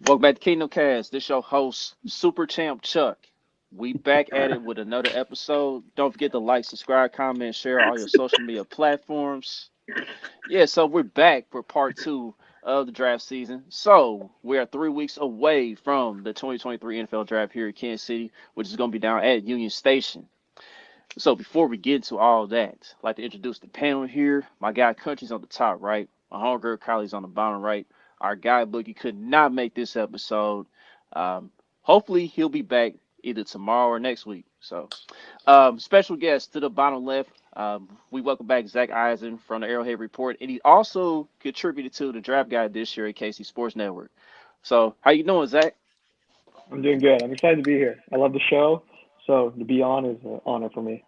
Welcome back to Kingdom Cast. This your host, Super Champ Chuck. We back at it with another episode. Don't forget to like, subscribe, comment, share all your social media platforms. Yeah, so we're back for part two of the draft season. So we are 3 weeks away from the 2023 NFL Draft here in Kansas City, which is going to be down at Union Station. So before we get into all that, I'd like to introduce the panel here. My guy Country's on the top right. My homegirl Kylie's on the bottom right. Our guy Boogie could not make this episode. Hopefully he'll be back either tomorrow or next week. So special guest to the bottom left. We welcome back Zack Eisen from the Arrowhead Report, and he also contributed to the draft guide this year at KC Sports Network. So how you doing, Zach? I'm doing good. I'm excited to be here. I love the show, so to be on is an honor for me.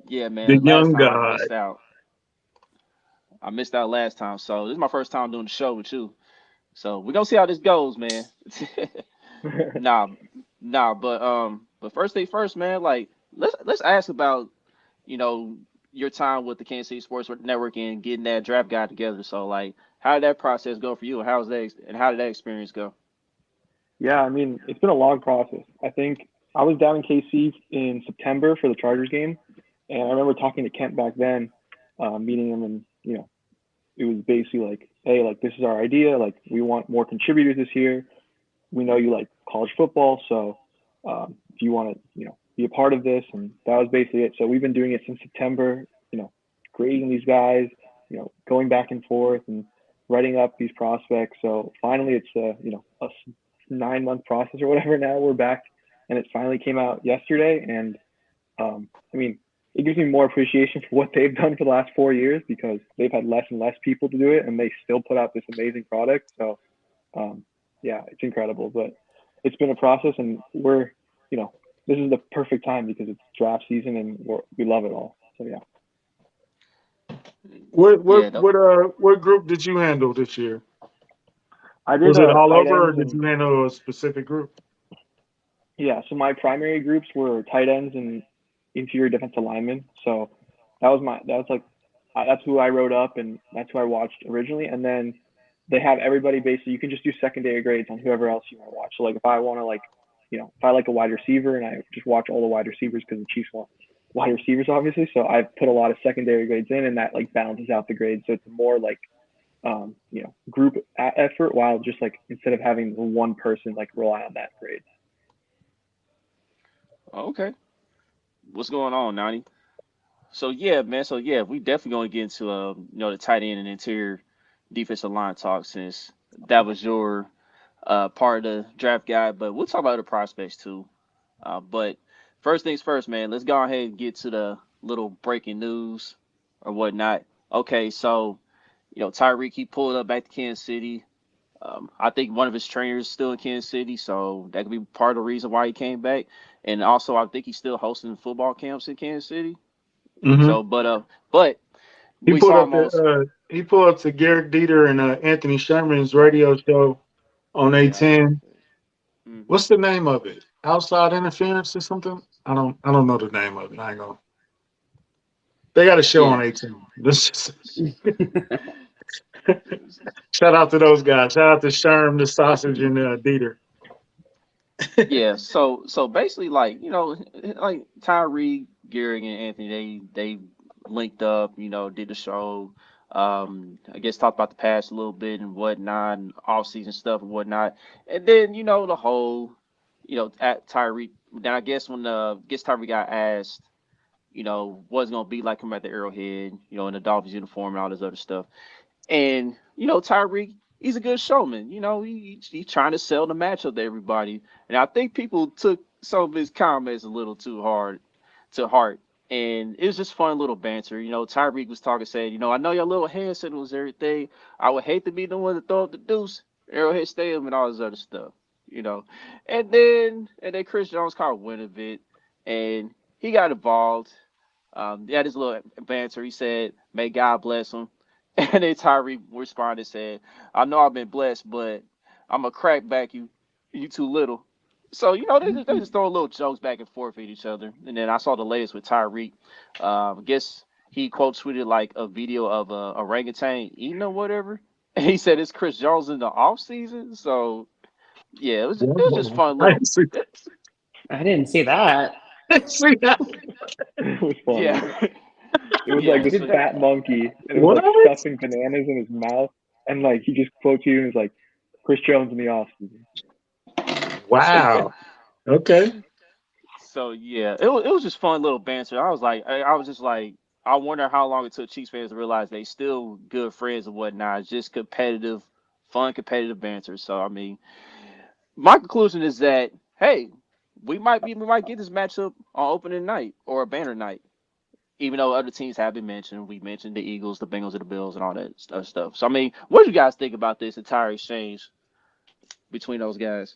Yeah, The man. Last young time I god. missed out. I missed out last time, so this is my first time doing the show with you. So we're gonna see how this goes, man. nah, but first thing first, man. Like let's ask about you know your time with the Kansas City Sports Network and getting that draft guide together. So like, how did that process go for you, and how did that experience go? Yeah, I mean, it's been a long process. I think I was down in KC in September for the Chargers game, and I remember talking to Kent back then, meeting him, and it was basically like, hey, like this is our idea. Like we want more contributors this year. We know you like college football, so if you want to, be a part of this, and that was basically it. So we've been doing it since September. Grading these guys, going back and forth and writing up these prospects. So finally, it's a 9 month process or whatever. Now we're back, and it finally came out yesterday. And I mean, it gives me more appreciation for what they've done for the last 4 years because they've had less and less people to do it, and they still put out this amazing product. So um, yeah, it's incredible. But it's been a process, and this is the perfect time because it's draft season, and we love it all. So yeah. What Yeah, what what uh what group did you handle this year? I did Was it all tight over, or ends did and you handle a specific group? yeah. So my primary groups were tight ends and interior defensive linemen. So that was like that's who I wrote up and that's who I watched originally. And then they have everybody basically. You can just do secondary grades on whoever else you want to watch. So like if I want to if I like a wide receiver and I just watch all the wide receivers because the Chiefs want wide receivers obviously. So I put a lot of secondary grades in and that like balances out the grades. So it's more like group effort while just like instead of having one person like rely on that grade. okay. What's going on, Nani? So yeah, man. So yeah, we definitely gonna get into the tight end and interior defensive line talk since that was your part of the draft guide. But we'll talk about the prospects too. But first things first, man. Let's go ahead and get to the little breaking news or whatnot. Okay, so Tyreek he pulled up back to Kansas City. I think one of his trainers is still in Kansas City, so that could be part of the reason why he came back. And also, I think he's still hosting football camps in Kansas City. hmm So, but He we pulled saw up him on. he pulled up to Gehrig Dieter and Anthony Sherman's radio show on Yeah, I saw A10. that. Hmm. What's the name of it? Outside interference or something? I don't know the name of it. I ain't gonna. They got a show Yeah, on A10. Shout out to those guys. Shout out to Sherm, the sausage, and Dieter. yeah. So basically, like like Tyreek, Gehrig, and Anthony, they linked up. Did the show. I guess talked about the past a little bit and whatnot, and off season stuff and whatnot. And then the whole, at Tyreek. Then I guess when Tyreek got asked, what's gonna be like him at the Arrowhead, in the Dolphins uniform and all this other stuff. And Tyreek, he's a good showman. He's trying to sell the matchup to everybody. And I think people took some of his comments a little too hard to heart. And it was just fun little banter. Tyreek was talking, saying, I know your little hand signals everything. I would hate to be the one to throw up the deuce, Arrowhead Stadium, and all this other stuff. You know. And then Chris Jones caught wind of it, and he got involved. He had his little banter. He said, "May God bless him." And then Tyree responded said, "I know I've been blessed, but I'm a crack back you too little." So they just throw little jokes back and forth at each other. And then I saw the latest with Tyreek. I guess he quote tweeted like a video of a orangutan eating or whatever. He said it's Chris Jones in the off season. So yeah, it was just fun I little. didn't see, I didn't see that. I didn't see that. It was funny. Yeah, It was like yeah. this So Did fat monkey, and it was What? like stuffing bananas in his mouth, and like he just quotes you and was like, "Chris Jones in the offseason." Wow. Okay. so yeah, it was just fun little banter. I was just like, I wonder how long it took Chiefs fans to realize they still good friends and whatnot. It's just competitive, fun, competitive banter. So I mean, my conclusion is that hey, we might get this matchup on opening night or a banner night. Even though other teams have been mentioned, we mentioned the Eagles, the Bengals, and the Bills, and all that stuff. So I mean, what do you guys think about this entire exchange between those guys?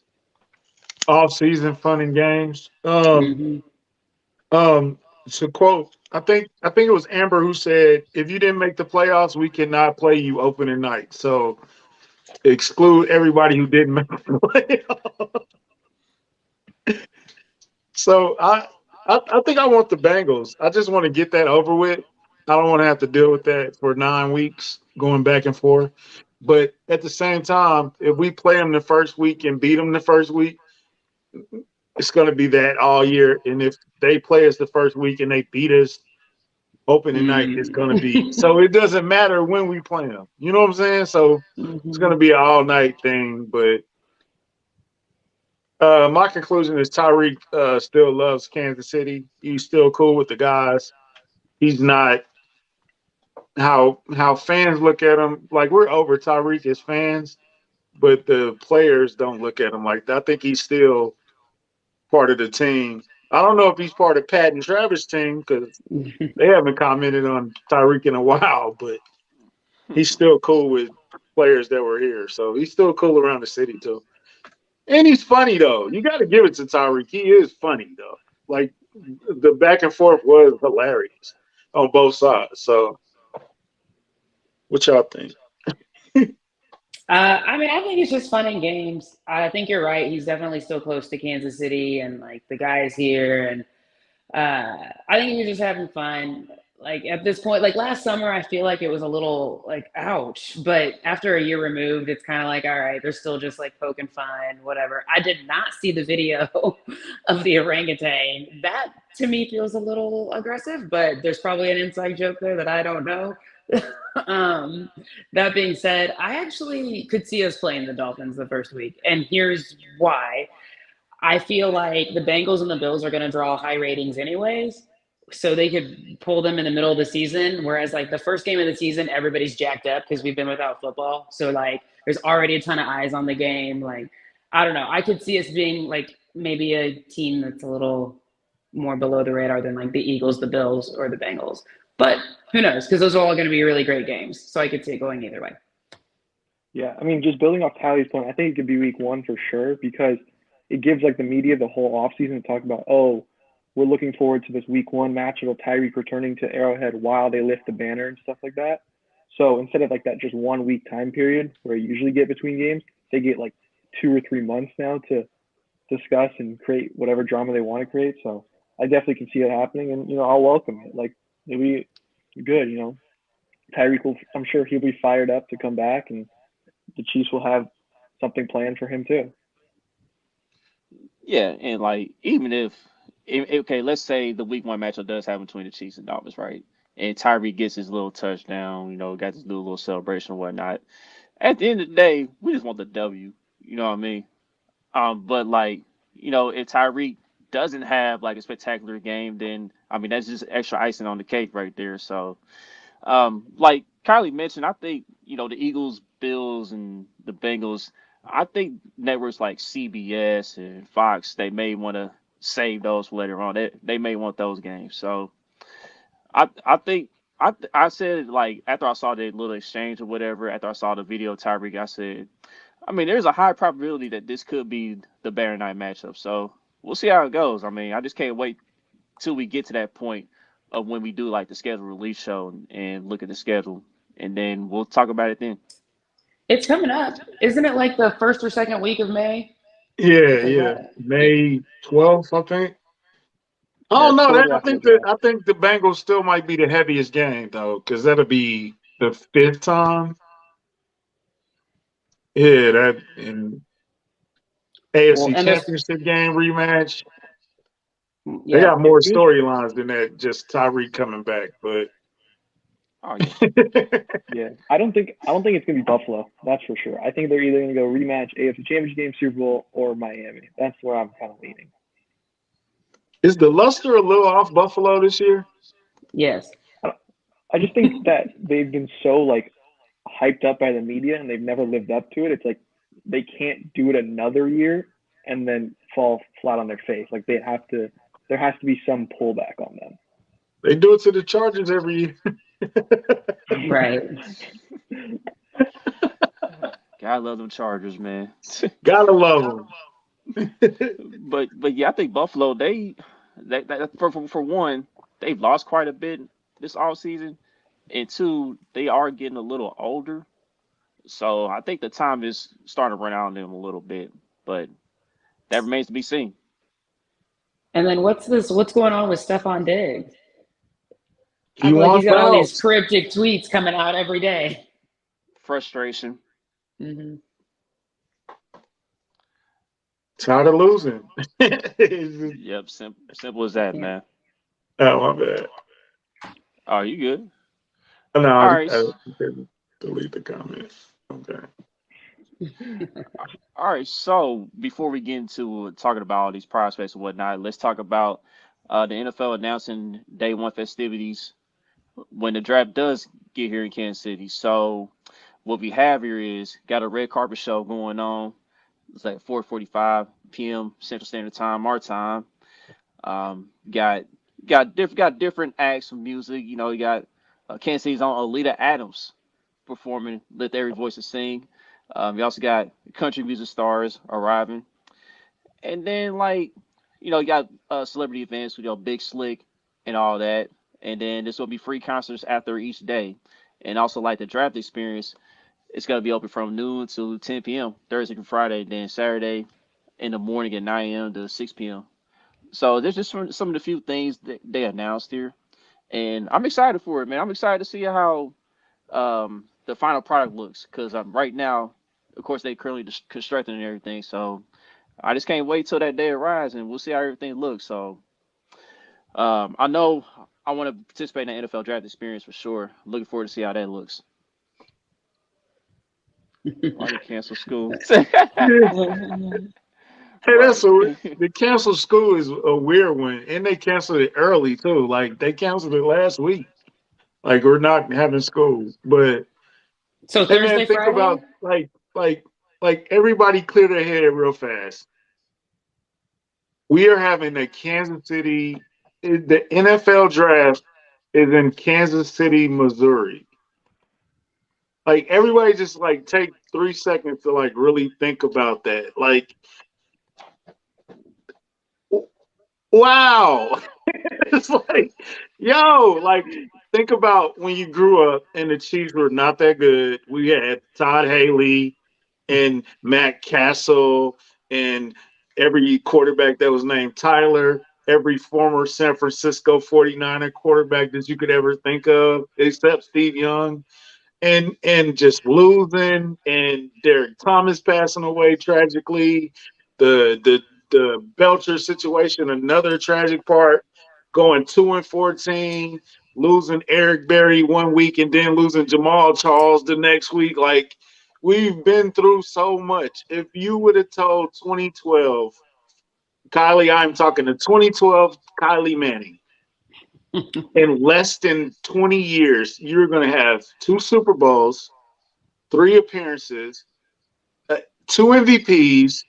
Off-season fun and games. hmm Um, to quote, I think it was Amber who said, "If you didn't make the playoffs, we cannot play you opening night." So exclude everybody who didn't make the playoffs. So I think I want the Bengals. I just want to get that over with. I don't want to have to deal with that for 9 weeks going back and forth. But at the same time, if we play them the first week and beat them the first week, it's going to be that all year. And if they play us the first week and they beat us opening night, it's going to be so it doesn't matter when we play them. You know what I'm saying? So it's going to be an all night thing. But my conclusion is Tyreek still loves Kansas City. He's still cool with the guys. He's not how fans look at him. Like we're over Tyreek as fans, but the players don't look at him like that. I think he's still part of the team. I don't know if he's part of Pat and Travis' team because they haven't commented on Tyreek in a while, but he's still cool with players that were here. So he's still cool around the city too. And he's funny though. You got to give it to Tyreek. He is funny though. Like the back and forth was hilarious on both sides. So what y'all think? I mean, I think it's just fun and games. I think you're right. He's definitely still close to Kansas City, and like the guys here, and I think he was just having fun. Like at this point, like last summer, I feel like it was a little like ouch, but after a year removed, it's kind of like all right, they're still just like poking fun, whatever. I did not see the video of the orangutan. That to me feels a little aggressive, but there's probably an inside joke there that I don't know. um, that being said, I actually could see us playing the Dolphins the first week, and here's why. I feel like the Bengals and the Bills are going to draw high ratings anyways, so they could pull them in the middle of the season. Whereas like the first game of the season, everybody's jacked up because we've been without football. So like there's already a ton of eyes on the game. Like I don't know, I could see us being like maybe a team that's a little more below the radar than like the Eagles, the Bills, or the Bengals. But who knows? Because those are all going to be really great games. So I could see it going either way. Yeah, I mean, just building off Tyler's point, I think it could be week one for sure because it gives like the media the whole offseason to talk about, oh, we're looking forward to this week one matchup of Tyreek returning to Arrowhead while they lift the banner and stuff like that. So instead of like that just 1 week time period where you usually get between games, they get like 2 or 3 months now to discuss and create whatever drama they want to create. So I definitely can see it happening, and I'll welcome it. Like it'll be good. Tyreek will, I'm sure he'll be fired up to come back, and the Chiefs will have something planned for him too. Yeah, and like even if okay, let's say the week one matchup does happen between the Chiefs and Dolphins, right? And Tyree gets his little touchdown, got his little celebration and whatnot. At the end of the day, we just want the W. You know what I mean? But like, if Tyreek doesn't have like a spectacular game, then I mean that's just extra icing on the cake right there. So like Kylie mentioned, I think the Eagles, Bills, and the Bengals. I think networks like CBS and Fox they may want to save those for later on. They may want those games. So I think I said like after I saw the little exchange or whatever, after I saw the video of Tyreek, I said, I mean, there's a high probability that this could be the Bear Night matchup. So we'll see how it goes. I mean, I just can't wait till we get to that point of when we do like the schedule release show and look at the schedule, and then we'll talk about it then. It's coming up, isn't it? Like the first or second week of May? Yeah, Is yeah. that? Yeah. May 12th, I think. I Yeah, don't it's know. That shortly I after the think that draft. I think the Bengals still might be the heaviest game though, because that'll be the fifth time. Yeah, that and Well, AFC and there's Championship game rematch. They yeah, got more storylines than that. Just Tyreek coming back, but Oh yeah. Yeah, I don't think it's gonna be Buffalo. That's for sure. I think they're either gonna go rematch AFC Championship game, Super Bowl, or Miami. That's where I'm kind of leaning. is the luster a little off Buffalo this year? yes. I just think that they've been so like hyped up by the media and they've never lived up to it. It's like they can't do it another year and then fall flat on their face. Like they have to. There has to be some pullback on them. They do it to the Chargers every year. Right. God love them Chargers, man. Gotta love them. But yeah, I think Buffalo they for one, they've lost quite a bit this offseason. And two, they are getting a little older. So I think the time is starting to run out on them a little bit. But that remains to be seen. And then what's going on with Stephon Diggs? I He feel like he's wants got all out. these cryptic tweets coming out every day. Frustration. Mm-hmm. Tired of losing. It's just- Yep, simple as that, Yeah. man. oh, my bad. Oh, you good? No, All right. I didn't delete the comment. Okay. All right, so before we get into talking about all these prospects and whatnot, let's talk about the NFL announcing day one festivities when the draft does get here in Kansas City. So what we have here is got a red carpet show going on. It's like 4:45 p.m. Central Standard Time, our time. Got got different acts of music. You know, you got Kansas City's own Alita Adams performing "Let Every Voice Sing." You also got country music stars arriving, and then like you got celebrity events with Big Slick and all that, and then this will be free concerts after each day, and also like the draft experience. It's gonna be open from noon to 10 p.m. Thursday to Friday, then Saturday in the morning at 9 a.m. to 6 p.m. So there's just some of the few things that they announced here, and I'm excited for it, man. I'm excited to see how the final product looks because right now, of course, they currently just constructing and everything. So I just can't wait till that day arrives, and we'll see how everything looks. So I know I want to participate in the NFL draft experience for sure. Looking forward to see how that looks. Why they cancel school? Yeah. Hey, Right. that's the cancel school is a weird one, and they canceled it early too. Like they canceled it last week. Like we're not having school, but So hey man, Thursday, think Friday? about like everybody clear their head real fast. We are having a Kansas City. The NFL draft is in Kansas City, Missouri. Like everybody, just like take 3 seconds to like really think about that. Like, wow, it's like, yo, like think about when you grew up and the Chiefs were not that good. We had Todd Haley and Matt Castle and every quarterback that was named Tyler, every former San Francisco 49er quarterback that you could ever think of, except Steve Young, and just losing, and Derek Thomas passing away tragically, the Belcher situation, another tragic part, going 2-14, losing Eric Berry one week and then losing Jamal Charles the next week. Like we've been through so much. If you would have told 2012 Kylie, I'm talking to 2012 Kylie Manning, in less than 20 years, you're going to have 2 Super Bowls, 3 appearances, 2 MVPs,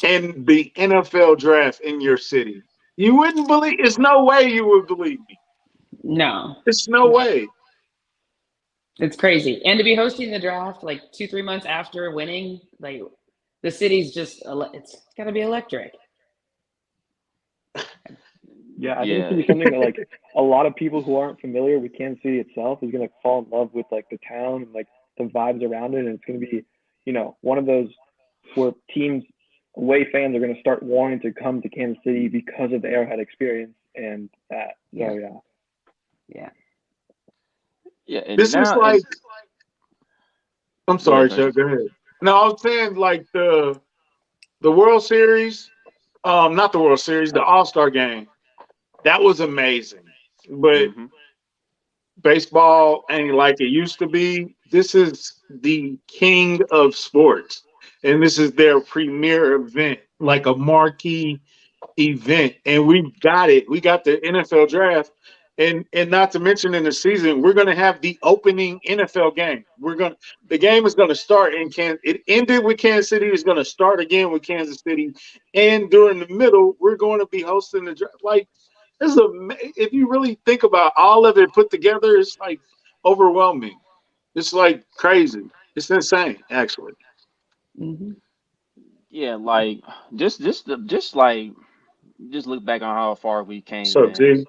and the NFL draft in your city. You wouldn't believe. It's no way you would believe me. No. It's no way. It's crazy. And to be hosting the draft like 2-3 months after winning, like the city's just it's gotta be electric. Yeah, I think it's Yeah. gonna be something that like a lot of people who aren't familiar with Kansas City itself is gonna fall in love with like the town and like the vibes around it, and it's gonna be, one of those where teams, away fans are gonna start wanting to come to Kansas City because of the Arrowhead experience and that. So yeah. Yeah. Yeah. And This is now and like, I'm Go ahead, sorry, Curtis. Chuck. Go ahead. No, I was saying like the World Series, not the World Series, the All-Star game. That was amazing. But Mm-hmm. baseball ain't like it used to be. This is the king of sports. And this is their premier event, like a marquee event. And we got it. We got the NFL draft. And not to mention in the season, we're gonna have the opening NFL game. The game is gonna start in Kansas. It ended with Kansas City, it's gonna start again with Kansas City. And during the middle, we're going to be hosting the draft. Like if you really think about all of it put together, it's like overwhelming. It's like crazy. It's insane, actually. Hmm. Yeah, like just just look back on how far we came, So, man. G,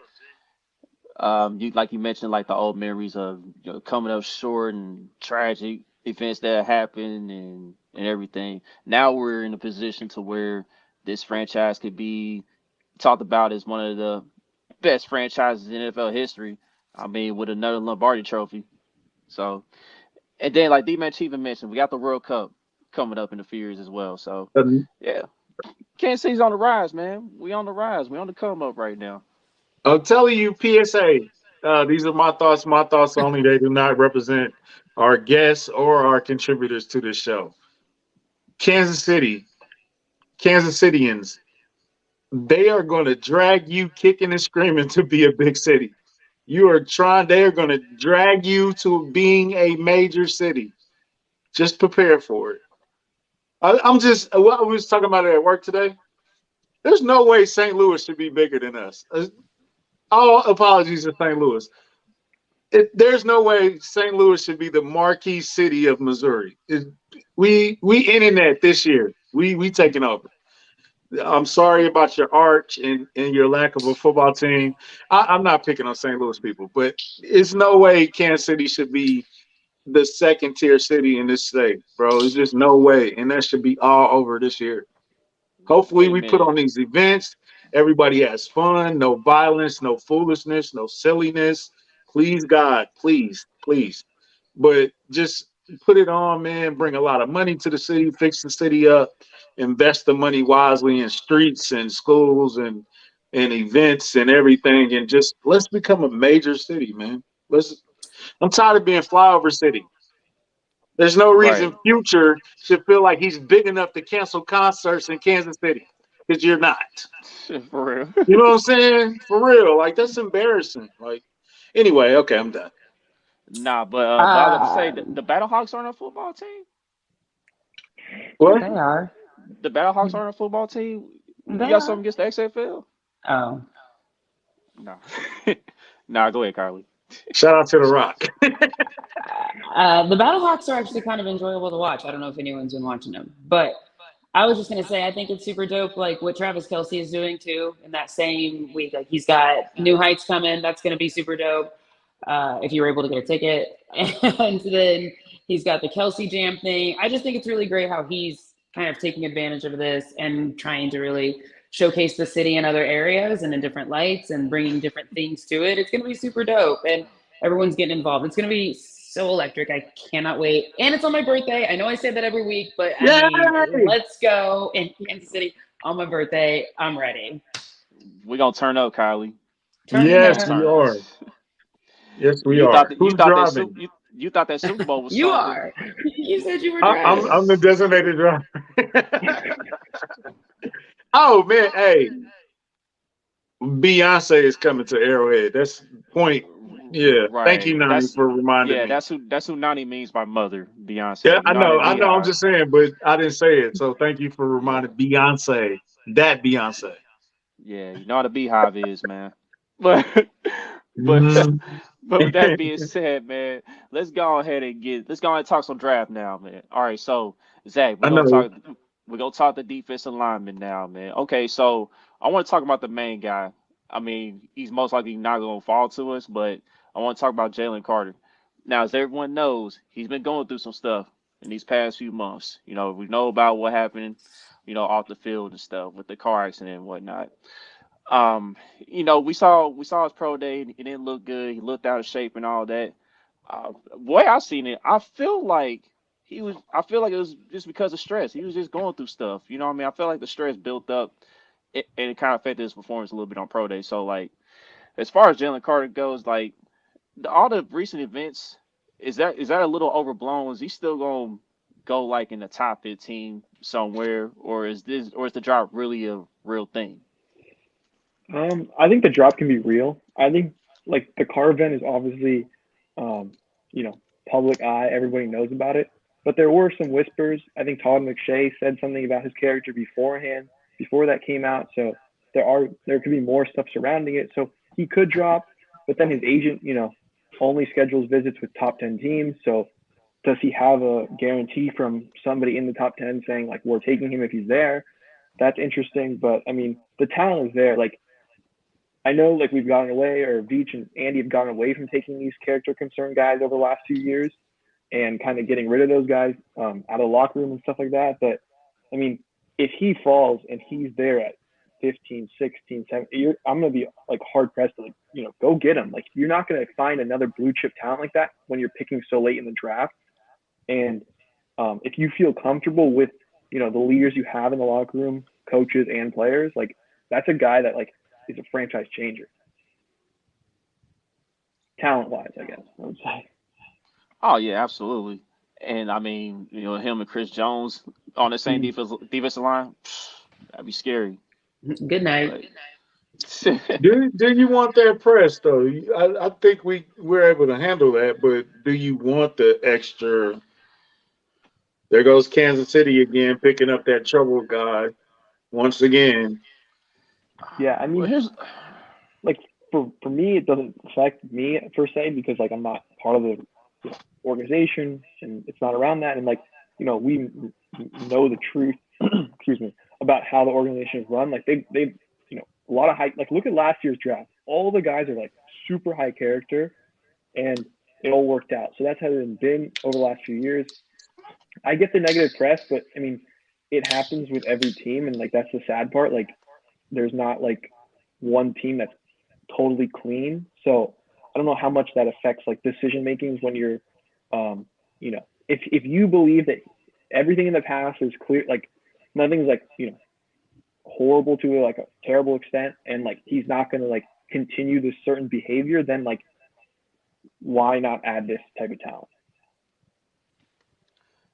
You like you mentioned like the old memories of coming up short and tragic events that happened and everything. Now we're in a position to where this franchise could be talked about as one of the best franchises in NFL history. I mean, with another Lombardi trophy. So, and then like D-Man even mentioned, we got the World Cup coming up in a few years as well. So, yeah, Kansas City's on the rise, man. We on the rise. We on the come up right now. I'm telling you, PSA. These are my thoughts. My thoughts only. They do not represent our guests or our contributors to this show. Kansas City, Kansas Cityans, they are going to drag you kicking and screaming to be a big city. They are going to drag you to being a major city. Just prepare for it. I'm just, what we was talking about it at work today. There's no way St. Louis should be bigger than us. All apologies to St. Louis. There's no way St. Louis should be the marquee city of Missouri. We ending that this year. We taking over. I'm sorry about your arch and your lack of a football team. I'm not picking on St. Louis people, but it's no way Kansas City should be the second tier city in this state, bro. There's just no way, and that should be all over this year. Hopefully, Wait a we put minute. on these events. Everybody has fun, no violence, no foolishness, no silliness. Please, God, please, please. But just put it on, man. Bring a lot of money to the city, fix the city up, invest the money wisely in streets and schools and events and everything, and just let's become a major city, man. Let's. I'm tired of being flyover city. There's no Right. reason Future should feel like he's big enough to cancel concerts in Kansas City because you're not. For real. You know what I'm saying? For real. Like, that's embarrassing. Like, anyway, okay, I'm done. Nah, but I was about to say Uh, the Battlehawks aren't a football team. What? they are. The Battlehawks aren't a football team. You They got are. something against the XFL? Oh. No. Nah, go ahead, Carly. Shout out to The Rock. The Battlehawks are actually kind of enjoyable to watch. I don't know if anyone's been watching them, but I was just gonna say I think it's super dope, like what Travis Kelsey is doing too. In that same week, like he's got New Heights coming. That's gonna be super dope. If you were able to get a ticket, and then he's got the Kelsey Jam thing. I just think it's really great how he's kind of taking advantage of this and trying to really showcase the city in other areas and in different lights and bringing different things to it. It's gonna be super dope, and everyone's getting involved. It's gonna be so electric. I cannot wait. And it's on my birthday. I know I say that every week, but I mean, Yay! let's go in Kansas City on my birthday. I'm ready. We gonna turn up, Kylie. Turning We gonna Yes, up. we turn. are. Yes, we You thought are. that Who's driving? you thought that Super Bowl was You something. are. You said you were I'm driving. I'm the designated driver. Oh man, hey, Beyonce is coming to Arrowhead. That's point. Yeah. Thank you, Right. Nani, for reminding me. That's who Nani means by mother, Yeah, Beyonce. You I know how know, that I be know. I'm high. just saying, but I didn't say it. So thank you for reminding Beyonce that Beyonce. Yeah, you know how the beehive is, man. But but Mm. but with that being said, man, let's go ahead and talk some draft now, man. All right, so Zach, I know. we're gonna talk the defensive lineman now, man. Okay, so I want to talk about the main guy. I mean, he's most likely not gonna fall to us, but I want to talk about Jalen Carter. Now, as everyone knows, he's been going through some stuff in these past few months. You know, we know about what happened, off the field and stuff with the car accident and whatnot. We saw his pro day. He didn't look good. He looked out of shape and all that. The way I seen it, I feel like I feel like it was just because of stress. He was just going through stuff. You know what I mean? I feel like the stress built up, and it kind of affected his performance a little bit on pro day. So like, as far as Jalen Carter goes, like all the recent events, is that a little overblown? Is he still gonna go like in the top 15 somewhere, or is the drop really a real thing? I think the drop can be real. I think like the car event is obviously, um, you know, public eye. Everybody knows about it. But there were some whispers. I think Todd McShay said something about his character beforehand, before that came out. So there could be more stuff surrounding it. So he could drop, but then his agent, only schedules visits with top 10 teams. So does he have a guarantee from somebody in the top 10 saying like we're taking him if he's there? That's interesting. But I mean, the talent is there. Like I know like we've gotten away, or Veach and Andy have gotten away from taking these character concern guys over the last few years and kind of getting rid of those guys out of the locker room and stuff like that. But I mean, if he falls and he's there at 15, 16, 17, I'm going to be like hard pressed to like, go get him. Like you're not going to find another blue chip talent like that when you're picking so late in the draft. And if you feel comfortable with, the leaders you have in the locker room, coaches and players, like that's a guy that like is a franchise changer, talent wise, I guess I would say. Oh yeah, absolutely. And I mean, him and Chris Jones on the same defensive line, that'd be scary. Good night. Like, Do you want that press though? I think we're able to handle that, but do you want the extra? There goes Kansas City again, picking up that trouble guy once again. Yeah, I well, mean, here's like for me, it doesn't affect me per se because like I'm not part of the organization and it's not around that. And like we know the truth, excuse me, about how the organization is run. Like they a lot of high. Like look at last year's draft. All the guys are like super high character, and it all worked out. So that's how it's been over the last few years. I get the negative press, but I mean, it happens with every team, and like that's the sad part. Like there's not like one team that's totally clean. So I don't know how much that affects like decision makings when you're, if you believe that everything in the past is clear, like nothing's like horrible to like a terrible extent, and like he's not going to like continue this certain behavior, then like why not add this type of talent?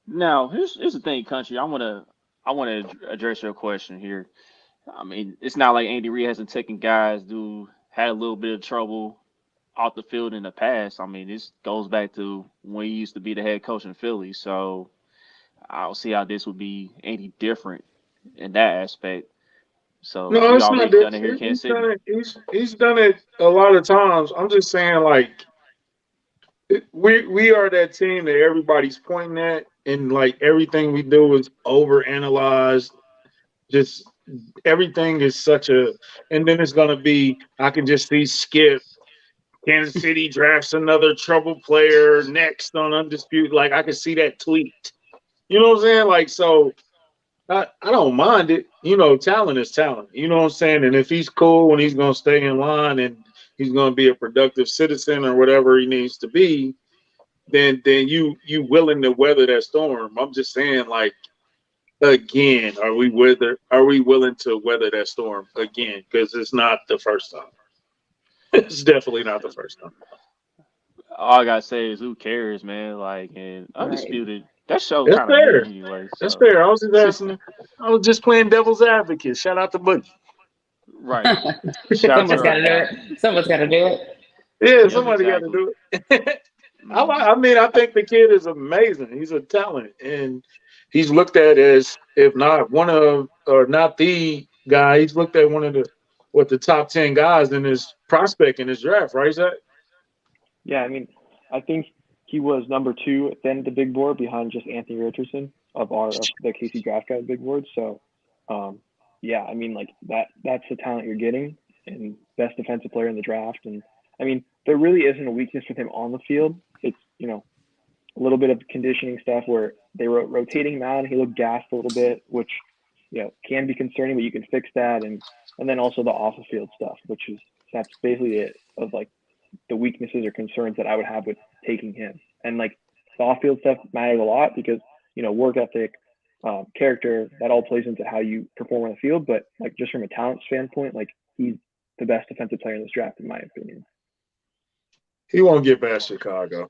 now here's the thing, country. I want to address your question here. I mean, it's not like Andy Reid hasn't taken guys who had a little bit of trouble off the field in the past. I mean, this goes back to when he used to be the head coach in Philly. So I don't see how this would be any different in that aspect. So No, he it's not already done this. it here in He's Kansas done City. it. He's done it a lot of times. I'm just saying, like we are that team that everybody's pointing at, and like everything we do is over analyzed. Just everything is such a, and then it's gonna be. I can just see Skip. Kansas City drafts another trouble player next on undisputed. Like I can see that tweet. You know what I'm saying? Like so. I don't mind it. Talent is talent. You know what I'm saying? And if he's cool and he's going to stay in line and he's going to be a productive citizen or whatever he needs to be, then you willing to weather that storm. I'm just saying, like again, are we willing to weather that storm again? Because it's not the first time. It's definitely not the first time. All I gotta say is who cares, man? Like, and Right. undisputed, that show That's kind of mid fair. anyway. That's So fair. I was just asking. I was just playing devil's advocate. Shout out to Boogie. right, shout out to Someone's got our to do guy. it. Someone's got to do it. Yeah, Yep, somebody got to exactly. do it. Hmm. I mean, I think the kid is amazing. He's a talent, and he's looked at as, if not one of, or not the guy, he's looked at one of the top 10 guys in his prospect in his draft, right? Zach? Yeah, I mean, I think he was number two at the end of the big board behind just Anthony Richardson of the KC Draft Guide big board. So, um, yeah, I mean, like that's the talent you're getting and best defensive player in the draft. And I mean, there really isn't a weakness with him on the field. It's a little bit of conditioning stuff where they were rotating him out and he looked gassed a little bit, which can be concerning, but you can fix that. And then also the off the field stuff, which is that's basically it of like the weaknesses or concerns that I would have with taking him. And like The off-field stuff matters a lot because, work ethic, character, that all plays into how you perform on the field. But like just from a talent standpoint, like he's the best defensive player in this draft, in my opinion. He won't get past Chicago.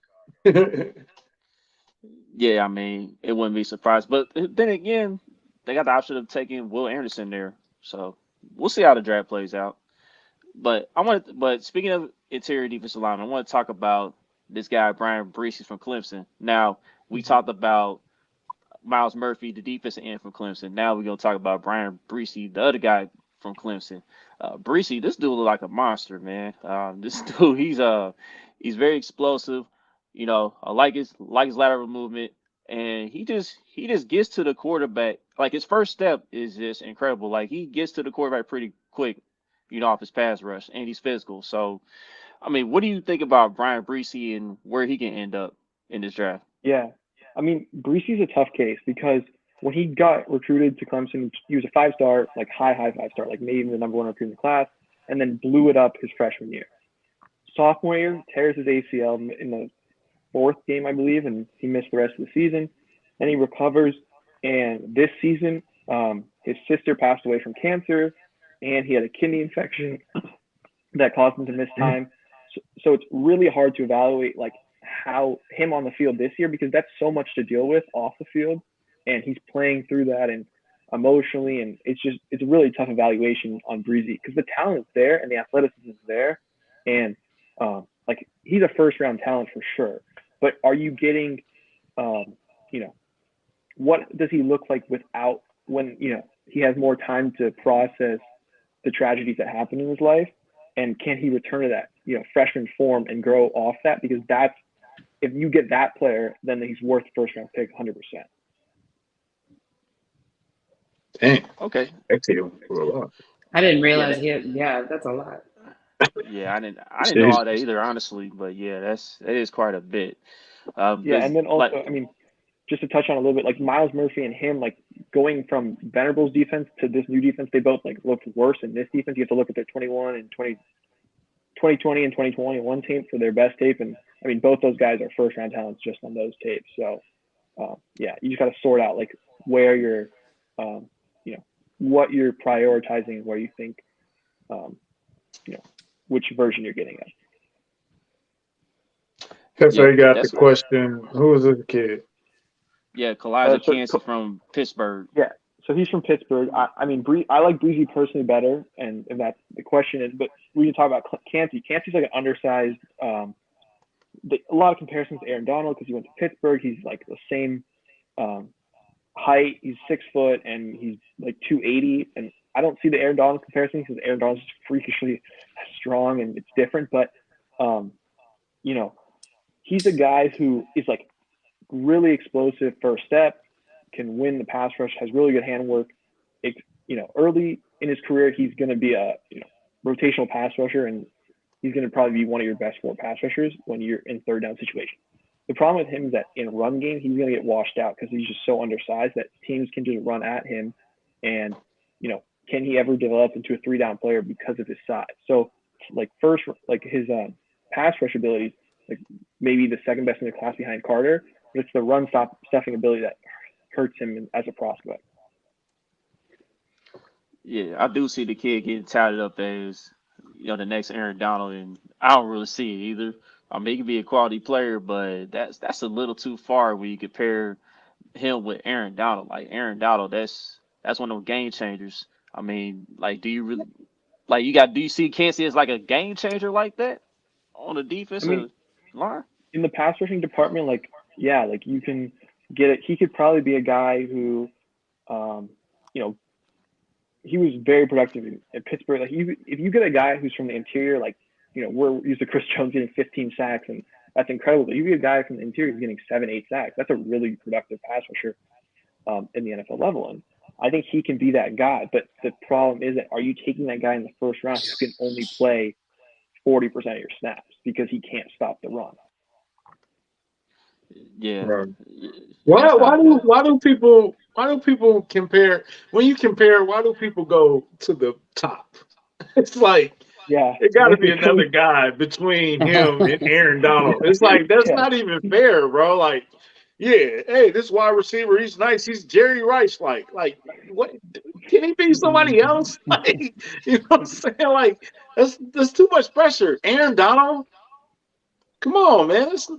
Yeah, I mean, it wouldn't be surprised. But then again, they got the option of taking Will Anderson there. So we'll see how the draft plays out. But speaking of interior defensive lineman, I want to talk about this guy, Brian Breesy from Clemson. Now, we talked about Miles Murphy, the defensive end from Clemson. Now we're gonna talk about Brian Breesy, the other guy from Clemson. Breesy, this dude look like a monster, man. This dude, he's very explosive. I like his lateral movement, and he just gets to the quarterback. Like his first step is just incredible. Like he gets to the quarterback pretty quick, off his pass rush, and he's physical. So, I mean, what do you think about Brian Breesy and where he can end up in this draft? Yeah. I mean, Breesy's a tough case because when he got recruited to Clemson, he was a 5-star, like high 5-star, like maybe even the number 1 recruit in the class, and then blew it up his freshman year. Sophomore year, tears his ACL in the 4th game, I believe, and he missed the rest of the season. Then he recovers, and this season, his sister passed away from cancer, and he had a kidney infection that caused him to miss time. So it's really hard to evaluate like how him on the field this year, because that's so much to deal with off the field, and he's playing through that and emotionally, and it's a really tough evaluation on Breezy because the talent is there and the athleticism is there, and like he's a first-round talent for sure. But are you getting, what does he look like without when he has more time to process the tragedies that happen in his life, and can he return to that freshman form and grow off that? Because that's, if you get that player, then he's worth first-round pick 100%. Dang. Okay. That's a lot. I didn't realize he had. Yeah, that's a lot. Yeah, I didn't know all that either, honestly. But yeah, that is quite a bit. Yeah, and then also, I mean, just to touch on a little bit, like Miles Murphy and him, like going from Venables' defense to this new defense, they both like looked worse in this defense. You have to look at their 2020 and 2021 tape for their best tape, and I mean, both those guys are first-round talents just on those tapes. So, yeah, you just got to sort out like where you're, what you're prioritizing, where you think, which version you're getting at. That's why you got the question, who is this kid? Yeah, Kalijah Kancey from Pittsburgh. Yeah, so he's from Pittsburgh. I mean, I like Breezy personally better, and that's the question is. But we can talk about Kancey. Kancey's like an undersized. A lot of comparisons to Aaron Donald because he went to Pittsburgh. He's like the same height. He's 6 foot and he's like 280. And I don't see the Aaron Donald comparison because Aaron Donald's just freakishly strong and it's different. But he's a guy who is like really explosive first step, can win the pass rush, has really good handwork. Early in his career, he's going to be a rotational pass rusher, and he's going to probably be one of your best 4 pass rushers when you're in third down situation. The problem with him is that in run game, he's going to get washed out because he's just so undersized that teams can just run at him. And, can he ever develop into a 3-down player because of his size? So, like, first, like his pass rush abilities, like maybe the second best in the class behind Carter, but it's the run stuffing ability that hurts him as a prospect. Yeah, I do see the kid getting touted up as the next Aaron Donald, and I don't really see it either. I mean, he could be a quality player, but that's a little too far when you compare him with Aaron Donald. Like Aaron Donald, that's one of those game changers. I mean, like, do you really do you see Kancey as like a game changer like that on the defensive line? In the pass rushing department, like, yeah, like you can get it. He could probably be a guy who, he was very productive in Pittsburgh. Like, if you get a guy who's from the interior, like, we're used to Chris Jones getting 15 sacks, and that's incredible. But you get a guy from the interior who's getting 7-8 sacks. That's a really productive pass rusher in the NFL level. And I think he can be that guy. But the problem is that are you taking that guy in the first round who can only play 40% of your snaps because he can't stop the run? Yeah. Right. Why do people compare? When you compare, why do people go to the top? It's like Yeah, it got to be another guy between him and Aaron Donald. It's like that's not even fair, bro. Like, yeah, hey, this wide receiver, he's nice. He's Jerry Rice, like what? Can he be somebody else? Like, you know what I'm saying? Like, that's too much pressure. Aaron Donald, come on, man, it's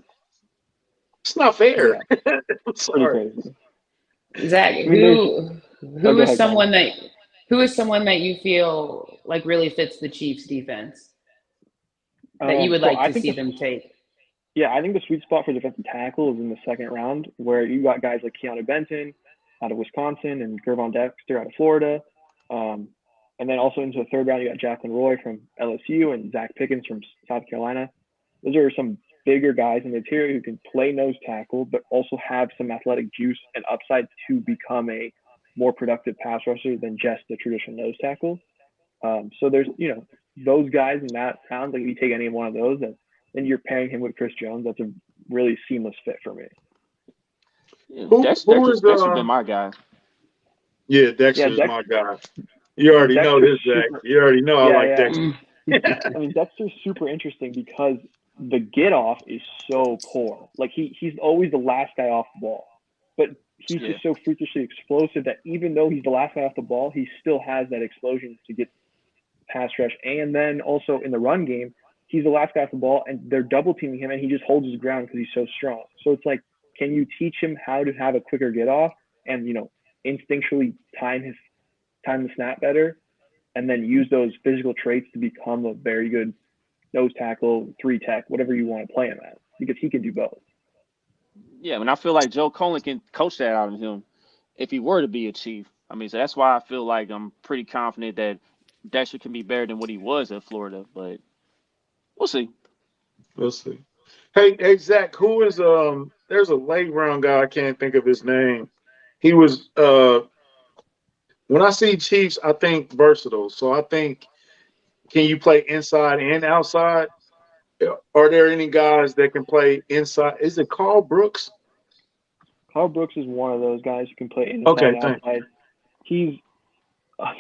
not fair. Yeah, I'm pretty sorry. crazy. Zach, I mean, who go is ahead, Colin. someone that you feel like really fits the Chiefs defense that you would So like I to think see them take? yeah, I think the sweet spot for defensive tackle is in the second round, where you got guys like Keanu Benton out of Wisconsin and Gervon Dexter out of Florida. Um, and then also into the third round, you got Jacqueline Roy from LSU and Zach Pickens from South Carolina. Those are some bigger guys in the interior who can play nose tackle, but also have some athletic juice and upside to become a more productive pass rusher than just the traditional nose tackle. So there's, those guys in that round, like if you take any one of those, and you're pairing him with Chris Jones, that's a really seamless fit for me. Yeah, Who is Dexter been my guy. Yeah, Yeah, Dexter's my guy. You already know Dexter's this, Zach. super. You already know I Yeah, like yeah. Dexter. I mean, Dexter's super interesting because the get off is so poor. Like he's always the last guy off the ball, but he's Yeah. just so freakishly explosive that even though he's the last guy off the ball, he still has that explosion to get pass rush. And then also in the run game, he's the last guy off the ball, and they're double teaming him, and he just holds his ground because he's so strong. So it's like, can you teach him how to have a quicker get off and instinctually time the snap better, and then use those physical traits to become a very good nose tackle, 3 tech, whatever you want to play him at, because he can do both. Yeah, I mean, I feel like Joe Colin can coach that out of him if he were to be a Chief. I mean, so that's why I feel like I'm pretty confident that Dexter can be better than what he was at Florida, but we'll see. We'll see. Hey, Zach, who is there's a late round guy, I can't think of his name. He was when I see Chiefs, I think versatile. So I think, can you play inside and outside? Are there any guys that can play inside? Is it Carl Brooks? Carl Brooks is one of those guys who can play inside Okay, and thanks. outside. He's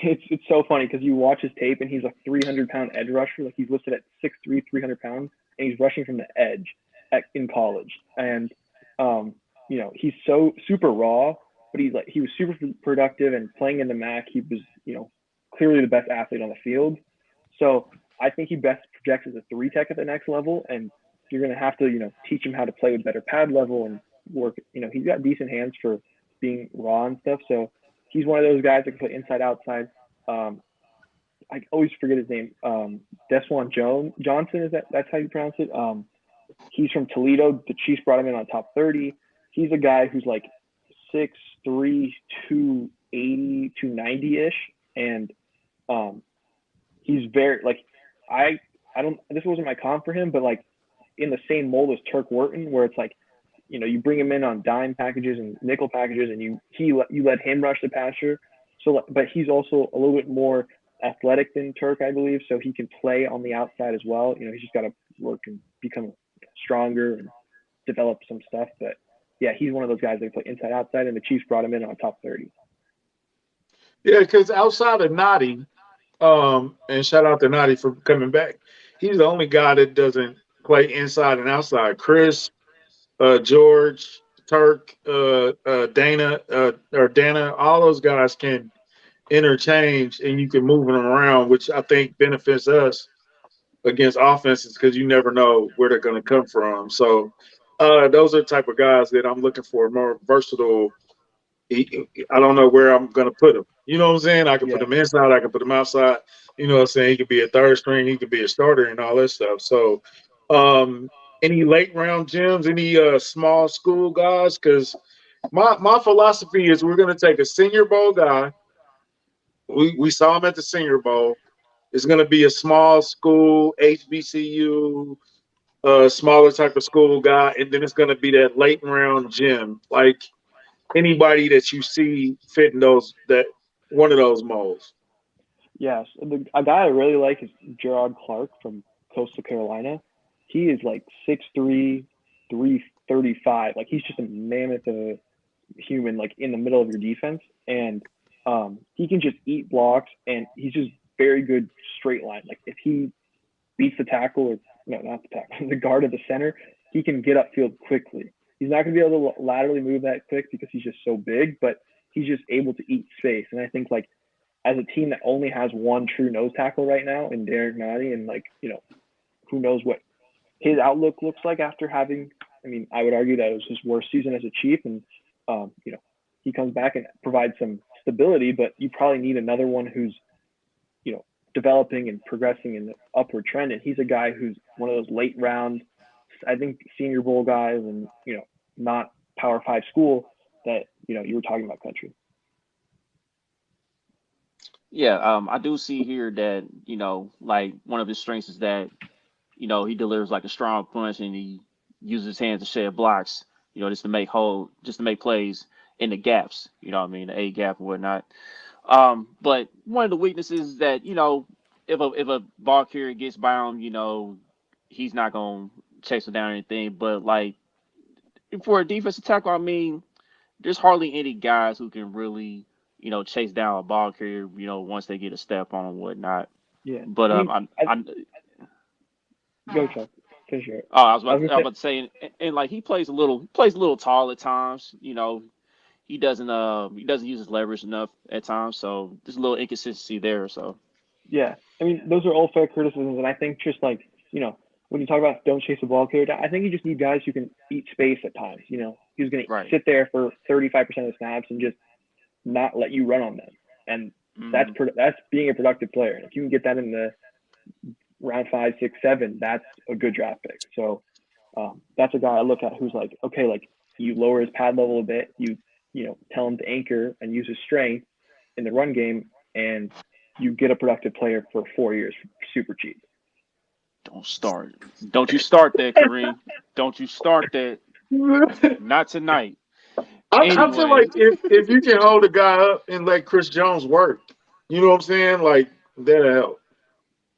it's so funny because you watch his tape and he's a 300-pound edge rusher. Like he's listed at 6'3", 300 pounds, and he's rushing from the edge in college. And he's so super raw, but he was super productive and playing in the MAC. He was clearly the best athlete on the field. So I think he best projects as a 3 tech at the next level, and you're going to have to teach him how to play with better pad level and work. He's got decent hands for being raw and stuff. So he's one of those guys that can play inside outside. I always forget his name. Desjuan Johnson, that's how you pronounce it? He's from Toledo. The Chiefs brought him in on top 30. He's a guy who's like 6'3", 280, 290-ish, and he's very like I don't. This wasn't my comp for him, but like in the same mold as Turk Wharton, where it's like you bring him in on dime packages and nickel packages, and you let him rush the passer. So, but he's also a little bit more athletic than Turk, I believe, so he can play on the outside as well. He's just got to work and become stronger and develop some stuff. But yeah, he's one of those guys that play inside outside, and the Chiefs brought him in on top 30. Yeah, because outside of Noddy, and shout out to Noddy for coming back, he's the only guy that doesn't play inside and outside. Chris, George, Turk, Dana, or Dana, all those guys can interchange and you can move them around, which I think benefits us against offenses because you never know where they're going to come from. So those are the type of guys that I'm looking for, more versatile. I don't know where I'm going to put him. You know what I'm saying? I can put Yeah. him inside. I can put him outside. You know what I'm saying? He could be a third string. He could be a starter and all that stuff. So any late round gems, any small school guys? Because my philosophy is we're going to take a Senior Bowl guy. We saw him at the Senior Bowl. It's going to be a small school, HBCU, smaller type of school guy, and then it's going to be that late round gem, like anybody that you see fitting that one of those molds. Yes. A guy I really like is Gerard Clark from Coastal Carolina. He is like 6'3", 335. Like he's just a mammoth of a human, like in the middle of your defense. And he can just eat blocks, and he's just very good straight line. Like if he beats the tackle, or no, not the tackle, the guard at the center, he can get upfield quickly. He's not going to be able to laterally move that quick because he's just so big, but he's just able to eat space. And I think like as a team that only has one true nose tackle right now in Derek Nottie, and like, you know, who knows what his outlook looks like after having, I mean, I would argue that it was his worst season as a Chief, and you know, he comes back and provides some stability, but you probably need another one who's, you know, developing and progressing in the upward trend. And he's a guy who's one of those late round, I think, Senior Bowl guys, and, you know, not Power 5 school that, you know, you were talking about, Country. Yeah, I do see here that, you know, like one of his strengths is that, you know, he delivers like a strong punch and he uses his hands to shed blocks, you know, just to make plays in the gaps, you know what I mean, the A gap and whatnot. But one of the weaknesses is that, you know, if a ball carrier gets by him, you know, he's not gonna chase him down or anything. But like for a defensive tackle, I mean, there's hardly any guys who can really, you know, chase down a ball carrier, you know, once they get a step on and whatnot. Yeah. But I mean, I'm go, Chuck. Finish it. I was I was about gonna to say, and like he plays a little tall at times. You know, he doesn't use his leverage enough at times, so there's a little inconsistency there. So Yeah, I mean, those are all fair criticisms, and I think just like, you know, when you talk about don't chase the ball carrier, I think you just need guys who can eat space at times. You know, who's going to right. sit there for 35% of the snaps and just not let you run on them, and that's Hmm. that's being a productive player. And if you can get that in the round 5, 6, 7, that's a good draft pick. So that's a guy I look at who's like, okay, like you lower his pad level a bit, you know, tell him to anchor and use his strength in the run game, and you get a productive player for 4 years super cheap. Don't start. Don't you start that, Kareem. Don't you start that. Not tonight. I feel Anyway, like if you can hold a guy up and let Chris Jones work, you know what I'm saying? Like that'll help.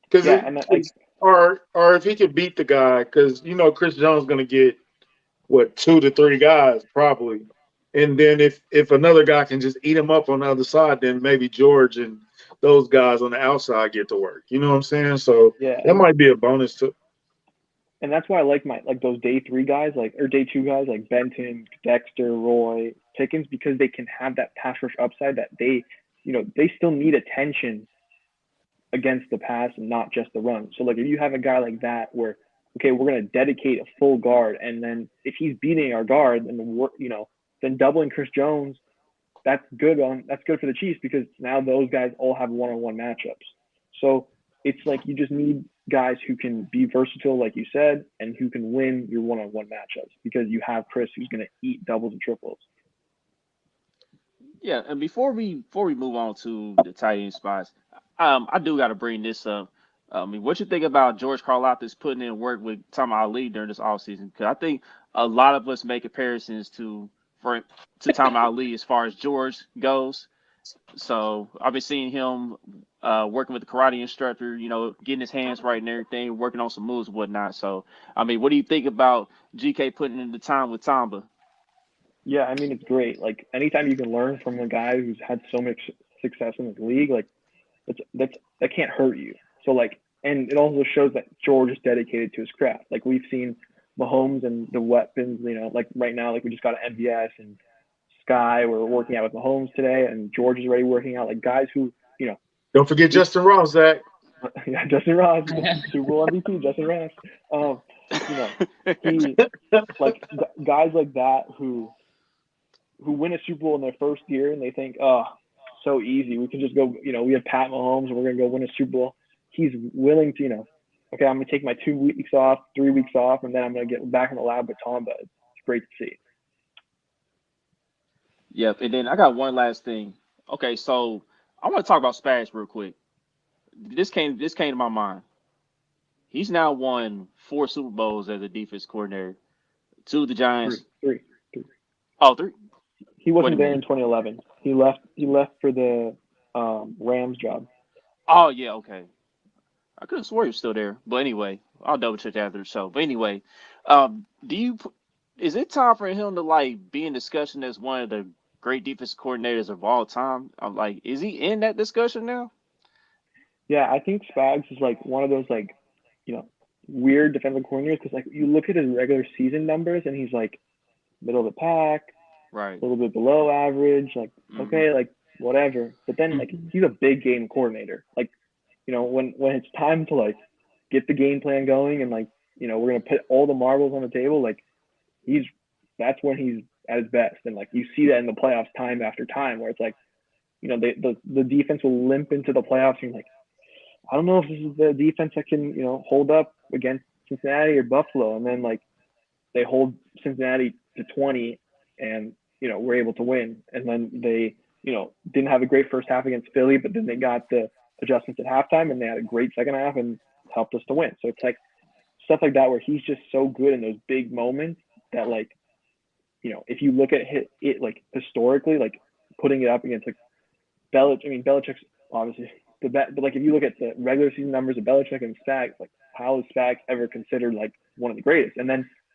Because Yeah, and like, or if he can beat the guy, because you know Chris Jones gonna get what 2 to 3 guys probably, and then if another guy can just eat him up on the other side, then maybe George and those guys on the outside get to work. You know what I'm saying? So yeah, that might be a bonus too. and that's why I like my like those day 3 guys, like, or day 2 guys like Benton, Dexter, Roy, Pickens, because they can have that pass rush upside that they, you know, they still need attention against the pass and not just the run. So like if you have a guy like that where, okay, we're going to dedicate a full guard, and then if he's beating our guard, then we're, you know, then doubling Chris Jones, that's good for the Chiefs because now those guys all have one-on-one matchups. So it's like you just need guys who can be versatile, like you said, and who can win your one-on-one matchups because you have Chris who's going to eat doubles and triples. yeah, and before we move on to the tight end spots, I do got to bring this up. I mean, what you think about George Karlaftis putting in work with Tom Ali during this offseason? Because I think a lot of us make comparisons to Tom Ali as far as George goes. So I've been seeing him working with the karate instructor, you know, getting his hands right and everything, working on some moves and whatnot. So, I mean, what do you think about GK putting in the time with Tamba? Yeah, I mean it's great. Like anytime you can learn from a guy who's had so much success in the league, like that can't hurt you. So like, and it also shows that George is dedicated to his craft. Like we've seen Mahomes and the weapons, you know, like right now, like we just got an MVS and Sky. We're working out with Mahomes today, and George is already working out. Like guys who, you know, Don't forget we, Justin Ross, Zach. yeah, Justin Ross, Super Bowl MVP, Justin Ross. You know, he like guys like that who win a Super Bowl in their first year and they think, oh, so easy. We can just go, you know, we have Pat Mahomes and we're going to go win a Super Bowl. He's willing to, you know, okay, I'm going to take my 2 weeks off, 3 weeks off, and then I'm going to get back in the lab with Tom. But it's great to see. Yep. And then I got one last thing. Okay, so I want to talk about Spags real quick. This came to my mind. He's now won 4 Super Bowls as a defense coordinator. Two of the Three, Giants. three, three. Oh, three. He Wait a wasn't there in minute. 2011. He left. He left for the Rams job. Oh yeah, okay. I could have swore he was still there, but anyway, I'll double check after the show. But anyway, do you is it time for him to like be in discussion as one of the great defense coordinators of all time? I'm like, is he in that discussion now? Yeah, I think Spags is like one of those like, you know, weird defensive coordinators because like you look at his regular season numbers and he's like middle of the pack, Right. a little bit below average, like Hmm. okay, like whatever. But then like he's a big game coordinator. Like, when it's time to like get the game plan going and like, we're gonna put all the marbles on the table, like he's that's when he's at his best. And like you see that in the playoffs time after time where it's like, the defense will limp into the playoffs and you're like, I don't know if this is the defense that can, hold up against Cincinnati or Buffalo. And then like they hold Cincinnati to 20 and, we're able to win. And then they, didn't have a great first half against Philly, but then they got the adjustments at halftime and they had a great second half and helped us to win. So it's like stuff like that where he's just so good in those big moments that like, if you look at it like historically, like putting it up against like Belichick's obviously the best, but like if you look at the regular season numbers of Belichick and Spags, like how is Spags ever considered like one of the greatest?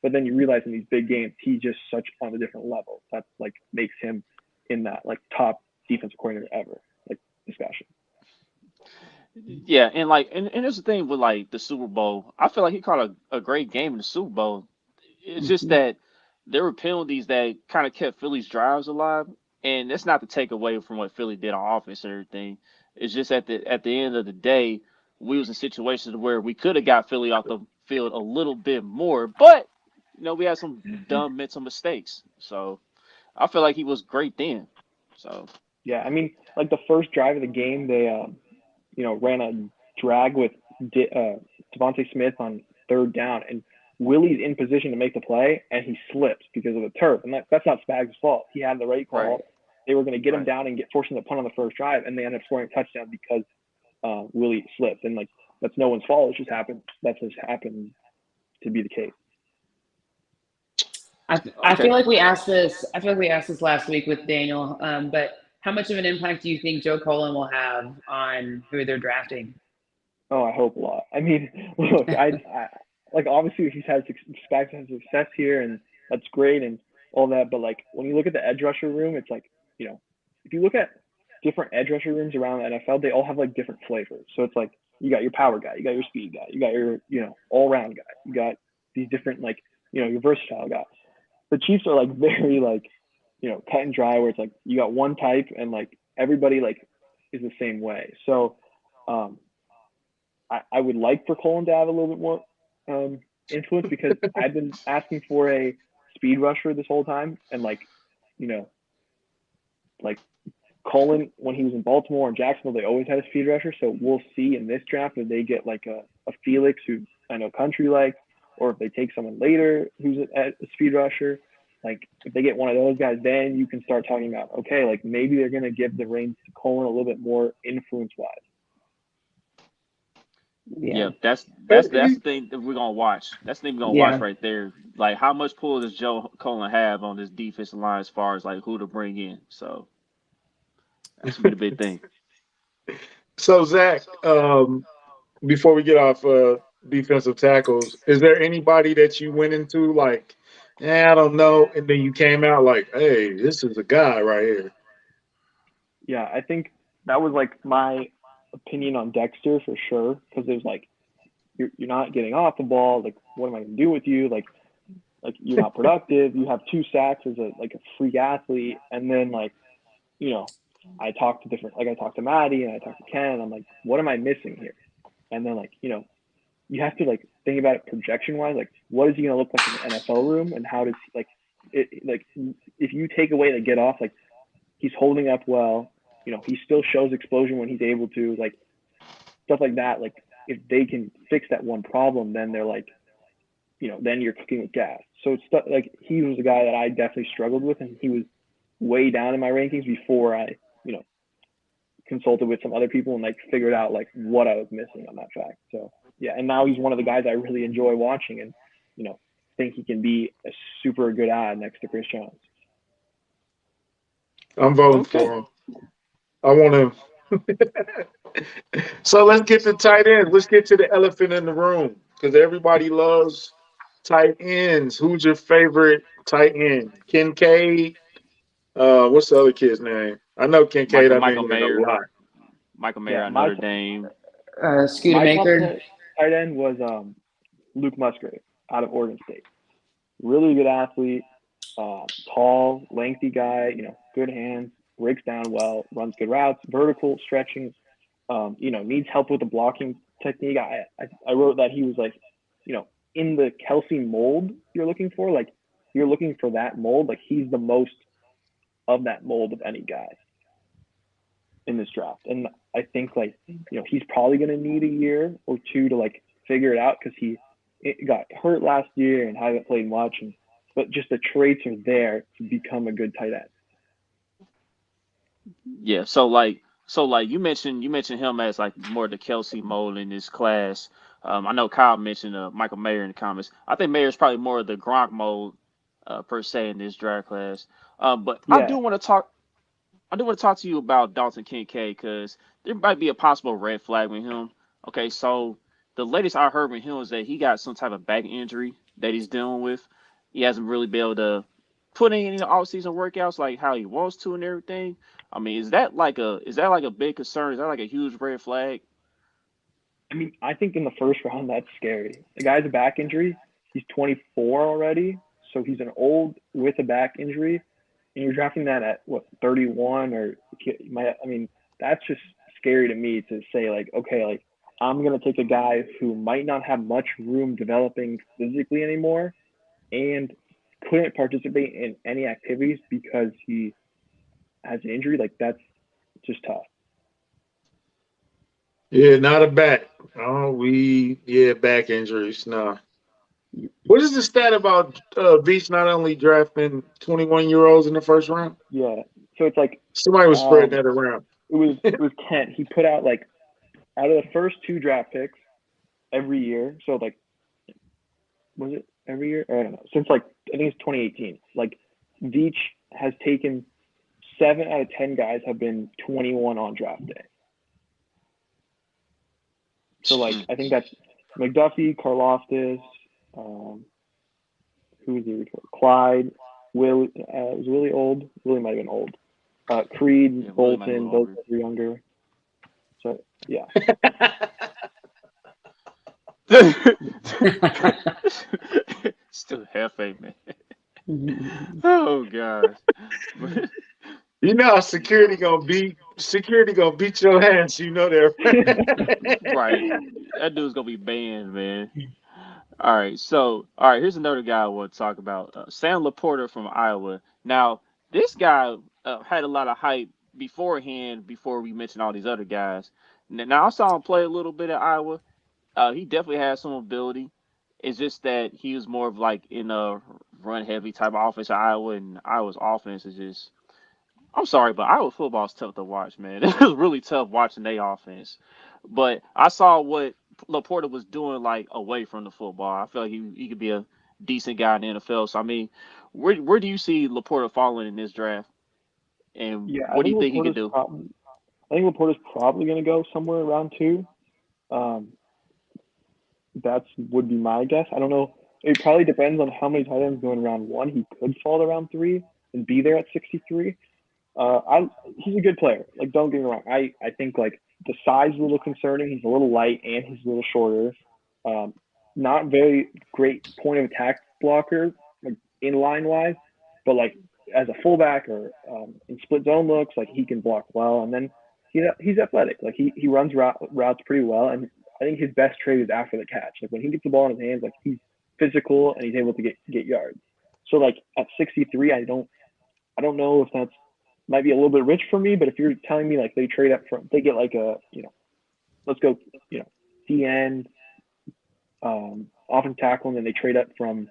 But then you realize in these big games, he's just such on a different level. That's like makes him in that like top defensive coordinator ever like discussion. Yeah, and like, and there's the thing with like the Super Bowl. I feel like he caught a great game in the Super Bowl. It's just that there were penalties that kind of kept Philly's drives alive, and that's not to take away from what Philly did on offense and everything. It's just at the end of the day, we was in situations where we could have got Philly off the field a little bit more, but we had some dumb mental mistakes. So I feel like he was great then. So Yeah, I mean, like the first drive of the game, they ran a drag with Devontae Smith on third down, and Willie's in position to make the play, and he slips because of the turf, and that's not Spags' fault. He had the right right, call. They were going to get him right. down and force him to punt on the first drive, and they ended up scoring a touchdown because Willie slipped, and like that's no one's fault. It just happened. That's just happened to be the case. I Okay. feel like we asked this. I feel like we asked this last week with Daniel. But how much of an impact do you think Joe Cullen will have on who they're drafting? Oh, I hope a lot. I mean, look, I like obviously he's had Spags has success here, and that's great and all that. But like when you look at the edge rusher room, it's like you know, if you look at different edge rusher rooms around the NFL, they all have like different flavors. So it's like you got your power guy, you got your speed guy, you got your all round guy, you got these different like your versatile guy. The Chiefs are like very like cut and dry, where it's like you got one type and like everybody like is the same way. So um, I would like for Colin to have a little bit more influence because I've been asking for a speed rusher this whole time, and like, you know, like Colin when he was in Baltimore and Jacksonville, they always had a speed rusher. So we'll see in this draft if they get like a Felix who I know Country likes, or if they take someone later who's a speed rusher. Like if they get one of those guys, then you can start talking about okay, like maybe they're gonna give the reins to Colin a little bit more influence wise. Yeah, Yeah, that's the thing that we're gonna watch. That's the thing we're gonna watch yeah. right there. Like, how much pull does Joe Cullen have on this defensive line as far as like who to bring in? So that's gonna be the big thing. So Zach, before we get off defensive tackles, is there anybody that you went into like, I don't know, and then you came out like, hey, this is a guy right here. Yeah, I think that was like my opinion on Dexter for sure because it was like you're not getting off the ball. Like, what am I gonna do with you? Like you're not productive. You have 2 sacks as a like a freak athlete, and then like you know, I talked to Maddie and I talked to Ken. And I'm like, what am I missing here? And then like you have to like think about it projection wise. Like, what is he gonna look like in the NFL room, and how does like it like if you take away the get off, like he's holding up well. He still shows explosion when he's able to. Like stuff like that. Like if they can fix that one problem, then they're like, then you're cooking with gas. So it's stuff like he was a guy that I definitely struggled with, and he was way down in my rankings before I, consulted with some other people and like figured out like what I was missing on that fact. So yeah, and now he's one of the guys I really enjoy watching, and think he can be a super good ad next to Chris Jones. I'm voting Okay. for him. I want to. So let's get to tight ends. Let's get to the elephant in the room because everybody loves tight ends. Who's your favorite tight end? Kincaid. What's the other kid's name? I know Kincaid. Michael I've Michael been hearing a Mayer. lot. Michael Mayer Yeah, at my Notre Dame. Scooter Maker. tight end was Luke Musgrave out of Oregon State. Really good athlete, tall, lengthy guy. Good hands, breaks down well, runs good routes, vertical stretching. Needs help with the blocking technique. I wrote that he was like, in the Kelsey mold you're looking for. Like, you're looking for that mold. Like, he's the most of that mold of any guy in this draft. And I think he's probably going to need a year or two to figure it out, because he got hurt last year and haven't played much. But just the traits are there to become a good tight end. Yeah. So you mentioned him as more the Kelsey mold in this class. I know Kyle mentioned Michael Mayer in the comments. I think Mayer is probably more of the Gronk mold per se in this draft class. But yeah. I do want to talk to you about Dalton Kincaid, because there might be a possible red flag with him. Okay, so the latest I heard with him is that he got some type of back injury that he's dealing with. He hasn't really been able to put in any off-season workouts like how he wants to and everything. I mean, is that like a big concern? Is that like a huge red flag? I mean, I think in the first round, that's scary. The guy's a back injury. He's 24 already, so he's an old with a back injury, and you're drafting that at 31 or I mean, that's just scary to me to say okay, I'm gonna take a guy who might not have much room developing physically anymore, and couldn't participate in any activities because he has an injury. That's just tough. Yeah, not a back. Back injuries. No. What is the stat about Beach not only drafting 21-year-olds in the first round? Yeah, so it's somebody was spreading that around. It was Kent. He put out out of the first 2 draft picks every year. So was it every year? I don't know. Since I think it's 2018. Veach has taken 7 out of 10 guys have been 21 on draft day. So I think that's McDuffie, Karloftis, who was the Clyde, Will was Willie old. Willie might have been old. Creed, Bolton, those were younger. So yeah. Still half a man. Oh gosh. Security gonna beat your hands. that. Right. That dude's gonna be banned, man. All right. Here's another guy I want to talk about. Sam Laporta from Iowa. Now, this guy had a lot of hype beforehand before we mentioned all these other guys. Now I saw him play a little bit at Iowa. He definitely has some ability. It's just that he was more of in a run heavy type of offense at Iowa, and Iowa's offense is just. I'm sorry, but Iowa football is tough to watch, man. It was really tough watching their offense. But I saw what Laporta was doing away from the football. I feel like he could be a decent guy in the NFL. So I mean, where do you see Laporta falling in this draft? And what do you think he could do? I think Laporta's probably going to go somewhere around 2. That would be my guess. I don't know. It probably depends on how many tight ends go in round 1. He could fall to round 3 and be there at 63. He's a good player. Don't get me wrong. I think the size is a little concerning. He's a little light and he's a little shorter. Not very great point of attack blocker, in line wise, but as a fullback or in split zone looks he can block well. And then he's athletic. He runs routes pretty well. And I think his best trait is after the catch. When he gets the ball in his hands, he's physical and he's able to get yards. So at 63, I don't know if that's might be a little bit rich for me, but if you're telling me they trade up from, they get let's go, DN, offensive tackle, and then they trade up from,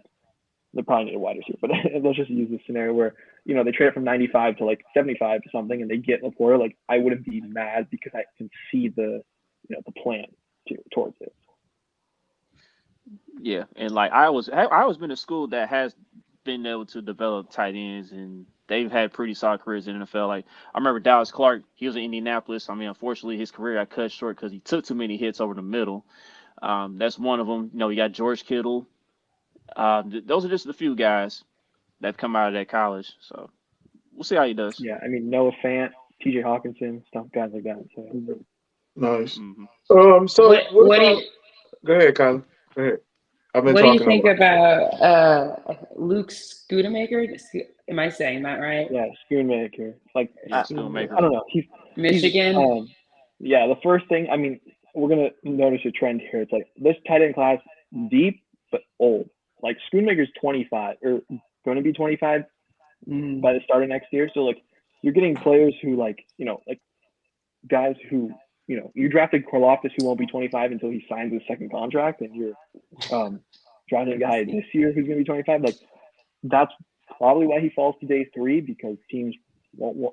they probably need a wide receiver, but let's just use this scenario where, they trade up from 95 to 75 to something, and they get Laporta, I wouldn't be mad because I can see the the plan towards it. Yeah, and Iowa's been a school that has been able to develop tight ends, and they've had pretty solid careers in the NFL. I remember Dallas Clark, he was in Indianapolis. I mean, unfortunately, his career got cut short because he took too many hits over the middle. That's one of them. You got George Kittle. Those are just the few guys that have come out of that college. So we'll see how he does. Yeah, I mean, Noah Fant, T.J. Hawkinson, stuff, guys like that. So. Nice. Hmm. So what what do about? you Go ahead, Kylie. Go ahead. I've been what do you talking a think lot. about Luke Schoonamaker? Am I saying that right? Yeah, Schoonmaker. Like Yeah, I Schoonmaker. don't know. He's Michigan. yeah. The first thing, I mean, we're gonna notice a trend here. It's like this tight end class deep but old. Like Schoonmaker's 25 or going to be 25 by the start of next year. So like you're getting players who like guys who you drafted Karlaftis who won't be 25 until he signs his second contract, and you're drafting a guy this year who's going to be 25. Like that's probably why he falls to day 3 because teams will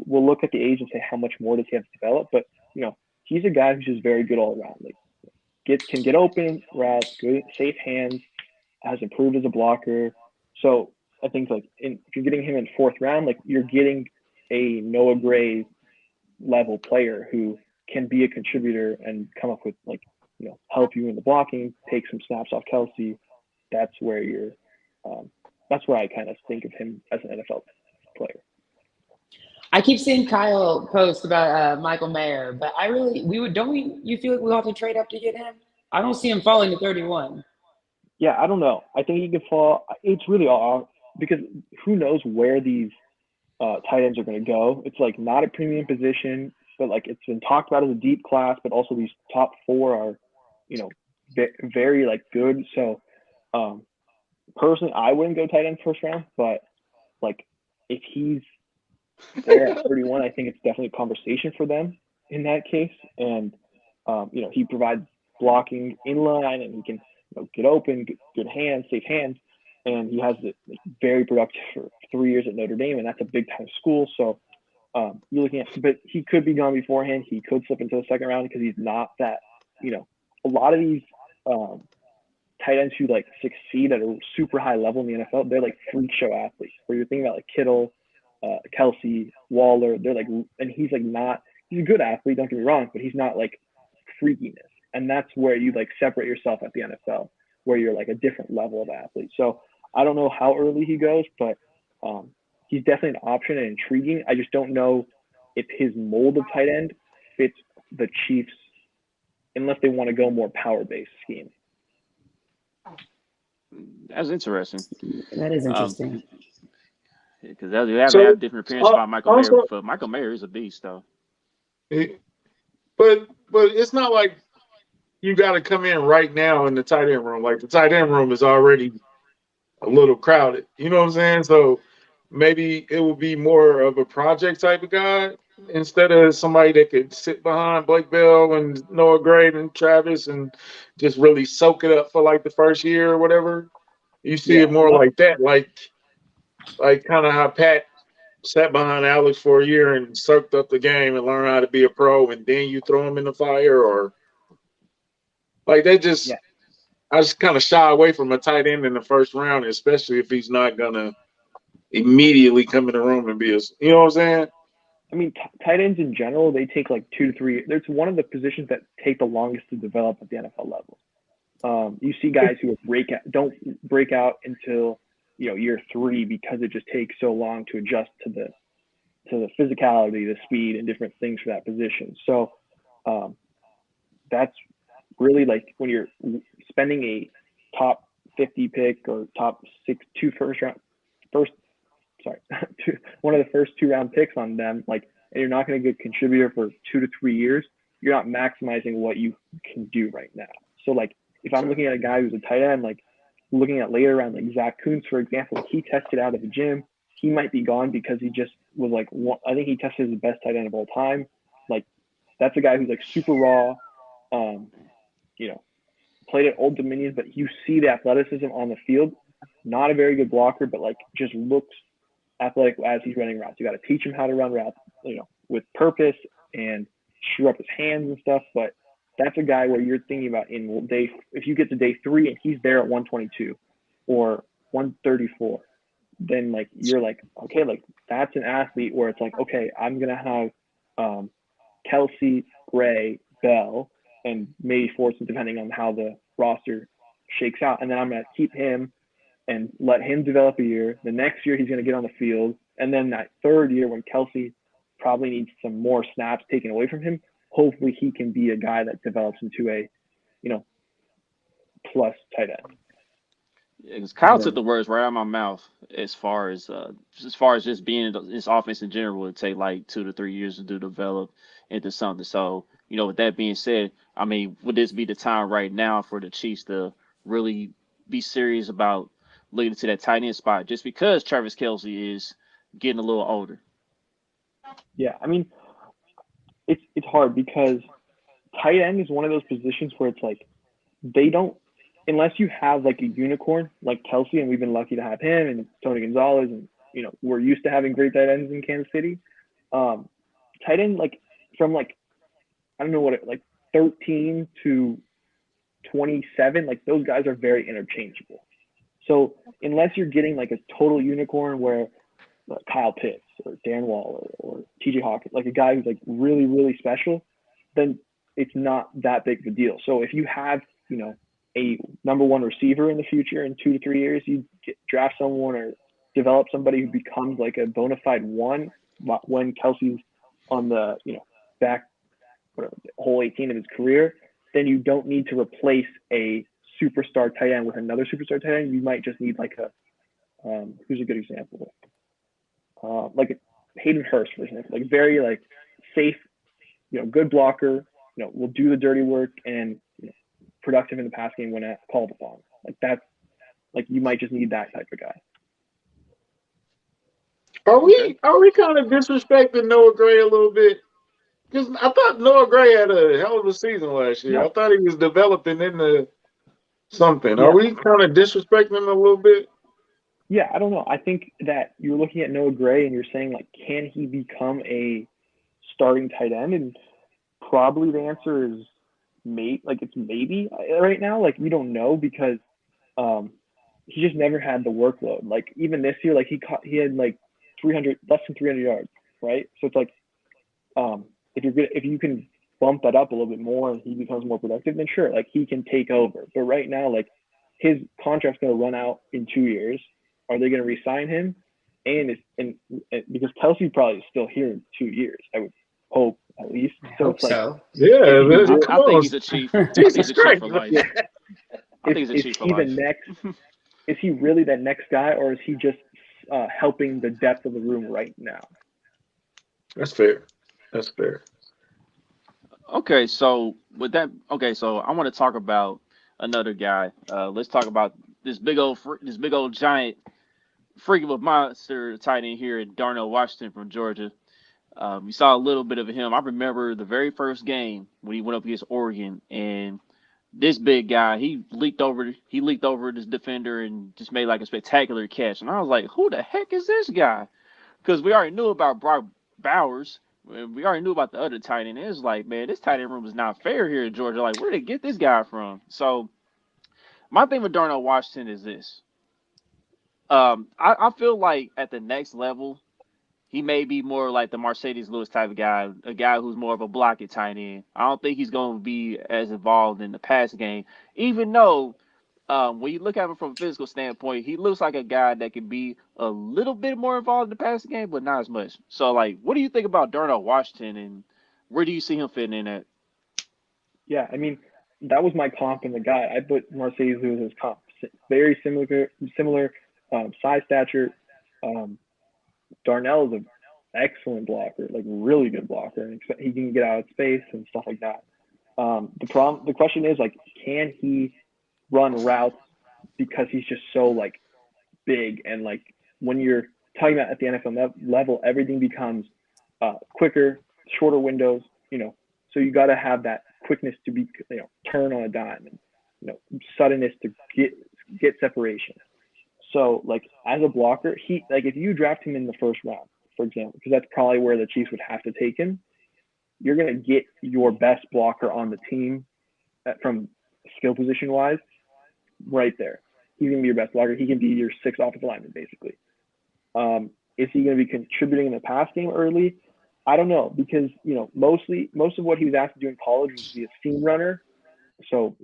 look at the age and say how much more does he have to develop. But he's a guy who's just very good all around. Like can get open routes, good safe hands, has improved as a blocker. So I think if you're getting him in 4th round, like you're getting a Noah Gray level player who can be a contributor and come up with help you in the blocking, take some snaps off Kelsey. That's where that's where I kind of think of him as an NFL player. I keep seeing Kyle post about Michael Mayer, but you feel like we'll have to trade up to get him? I don't see him falling to 31. Yeah, I don't know. I think he could fall. It's really all because who knows where these tight ends are going to go. It's like not a premium position, but like it's been talked about as a deep class, but also these top 4 are, very like good. So personally, I wouldn't go tight end 1st round, but like if he's there at 31, I think it's definitely a conversation for them in that case. And he provides blocking in line, and he can get open, good hands, safe hands, and he has it very productive for 3 years at Notre Dame, and that's a big time school. So you're looking at, but he could be gone beforehand. He could slip into the 2nd round because he's not that. A lot of these tight ends who like succeed at a super high level in the NFL, they're like freak show athletes. Where you're thinking about like Kittle, Kelsey, Waller, they're like, and he's like not. He's a good athlete, don't get me wrong, but he's not like freakiness. And that's where you like separate yourself at the NFL, where you're like a different level of athlete. So I don't know how early he goes, but he's definitely an option and intriguing. I just don't know if his mold of tight end fits the Chiefs unless they want to go more power-based scheme. That's interesting. That is interesting. Because they have So different opinions about Michael Mayer, also, but Michael Mayer is a beast, though. but it's not like you got to come in right now in the tight end room. Like the tight end room is already a little crowded. You know what I'm saying? So maybe it will be more of a project type of guy instead of somebody that could sit behind Blake Bell and Noah Gray and Travis and just really soak it up for like the first year or whatever. You see it more like that, like kind of how Pat sat behind Alex for a year and soaked up the game and learned how to be a pro, and then you throw him in the fire, or like they just. Yeah. I just kind of shy away from a tight end in the 1st round, especially if he's not gonna immediately come in the room and be a. You know what I'm saying? I mean, tight ends in general, they take like 2 to 3. It's one of the positions that take the longest to develop at the NFL level. You see guys who don't break out until year 3 because it just takes so long to adjust to the physicality, the speed, and different things for that position. So that's really like when you're spending a top 50 pick or top 1 of the first 2 round picks on them, like, and you're not going to get a contributor for 2 to 3 years, you're not maximizing what you can do right now. So like if I'm looking at a guy who's a tight end, like looking at later around like Zach Kuntz, for example, he tested out of the gym. He might be gone because he just was like, I think he tested as the best tight end of all time. Like that's a guy who's like super raw, played at Old Dominion, but you see the athleticism on the field. Not a very good blocker, but like just looks athletic as he's running routes. You got to teach him how to run routes, with purpose and screw up his hands and stuff. But that's a guy where you're thinking about if you get to day 3 and he's there at 122 or 134, then like you're like, okay, like that's an athlete where it's like, okay, I'm gonna have Kelsey, Gray, Bell, and maybe Fortson, depending on how the roster shakes out, and then I'm gonna keep him and let him develop a year. The next year he's going to get on the field. And then that 3rd year when Kelsey probably needs some more snaps taken away from him, hopefully he can be a guy that develops into a, plus tight end. Because Kyle took the words right out of my mouth as far as just being in this offense in general would take like 2 to 3 years to develop into something. So, with that being said, I mean, would this be the time right now for the Chiefs to really be serious about looking to that tight end spot just because Travis Kelce is getting a little older? Yeah, I mean, it's hard because tight end is one of those positions where it's like they don't, unless you have like a unicorn like Kelce, and we've been lucky to have him and Tony Gonzalez, and we're used to having great tight ends in Kansas City. Tight end like from like I don't know what like 13 to 27, like those guys are very interchangeable. So unless you're getting like a total unicorn where Kyle Pitts or Dan Waller or TJ Hawkins, like a guy who's like really, really special, then it's not that big of a deal. So if you have, a number one receiver in the future in 2 to 3 years, you draft someone or develop somebody who becomes like a bona fide one when Kelce's on the, back, whatever, whole 18 of his career, then you don't need to replace a superstar tight end with another superstar tight end. You might just need like a, who's a good example? Like Hayden Hurst, for example, like very like safe, good blocker, will do the dirty work and productive in the pass game when called upon. Like that's like you might just need that type of guy. Are we kind of disrespecting Noah Gray a little bit? Because I thought Noah Gray had a hell of a season last year. No. I thought he was developing into something. Yeah. Are we kind of disrespecting him a little bit? Yeah, I don't know. I think that you're looking at Noah Gray and you're saying like, can he become a starting tight end? And probably the answer is it's maybe right now. Like we don't know because he just never had the workload. Like even this year, like he had like less than 300 yards, right? So it's like if you can bump that up a little bit more and he becomes more productive, then sure, like he can take over. But right now, like his contract's going to run out in 2 years. Are they going to re-sign him? And because Kelce probably is still here in 2 years, I would hope at least. So it's like, so. Yeah, I think he's a Chief. I think he's a Chief for life. Yeah. I think he's a Chief for life. Is he really that next guy, or is he just helping the depth of the room right now? That's fair. Okay, so I want to talk about another guy. Let's talk about this big old giant freak of a monster tight end here at Darnell Washington from Georgia. We saw a little bit of him. I remember the very first game when he went up against Oregon, and this big guy, he leaked over this defender and just made like a spectacular catch. And I was like, who the heck is this guy? Because we already knew about Brock Bowers. We already knew about the other tight end. It was like, man, this tight end room is not fair here in Georgia. Like, where did they get this guy from? So my thing with Darnell Washington is this. I feel like at the next level, he may be more like the Mercedes Lewis type of guy, a guy who's more of a blocky tight end. I don't think he's going to be as involved in the pass game, even though when you look at him from a physical standpoint, he looks like a guy that can be a little bit more involved in the passing game, but not as much. So, like, what do you think about Darnell Washington, and where do you see him fitting in at? Yeah, I mean, that was my comp in the guy. I put Mercedes Lewis as comp. Very similar size, stature. Darnell is an excellent blocker, like really good blocker, and he can get out of space and stuff like that. The question is like, can he run routes because he's just so like big, and like when you're talking about at the NFL level, everything becomes quicker, shorter windows, so you got to have that quickness to be, turn on a dime, and suddenness to get separation. So like as a blocker, if you draft him in the first round, for example, because that's probably where the Chiefs would have to take him, you're going to get your best blocker on the team from skill position wise right there. He's going to be your best blocker. He can be your sixth offensive lineman, basically. Is he going to be contributing in the pass game early? I don't know, because, most of what he was asked to do in college was to be a seam runner. So,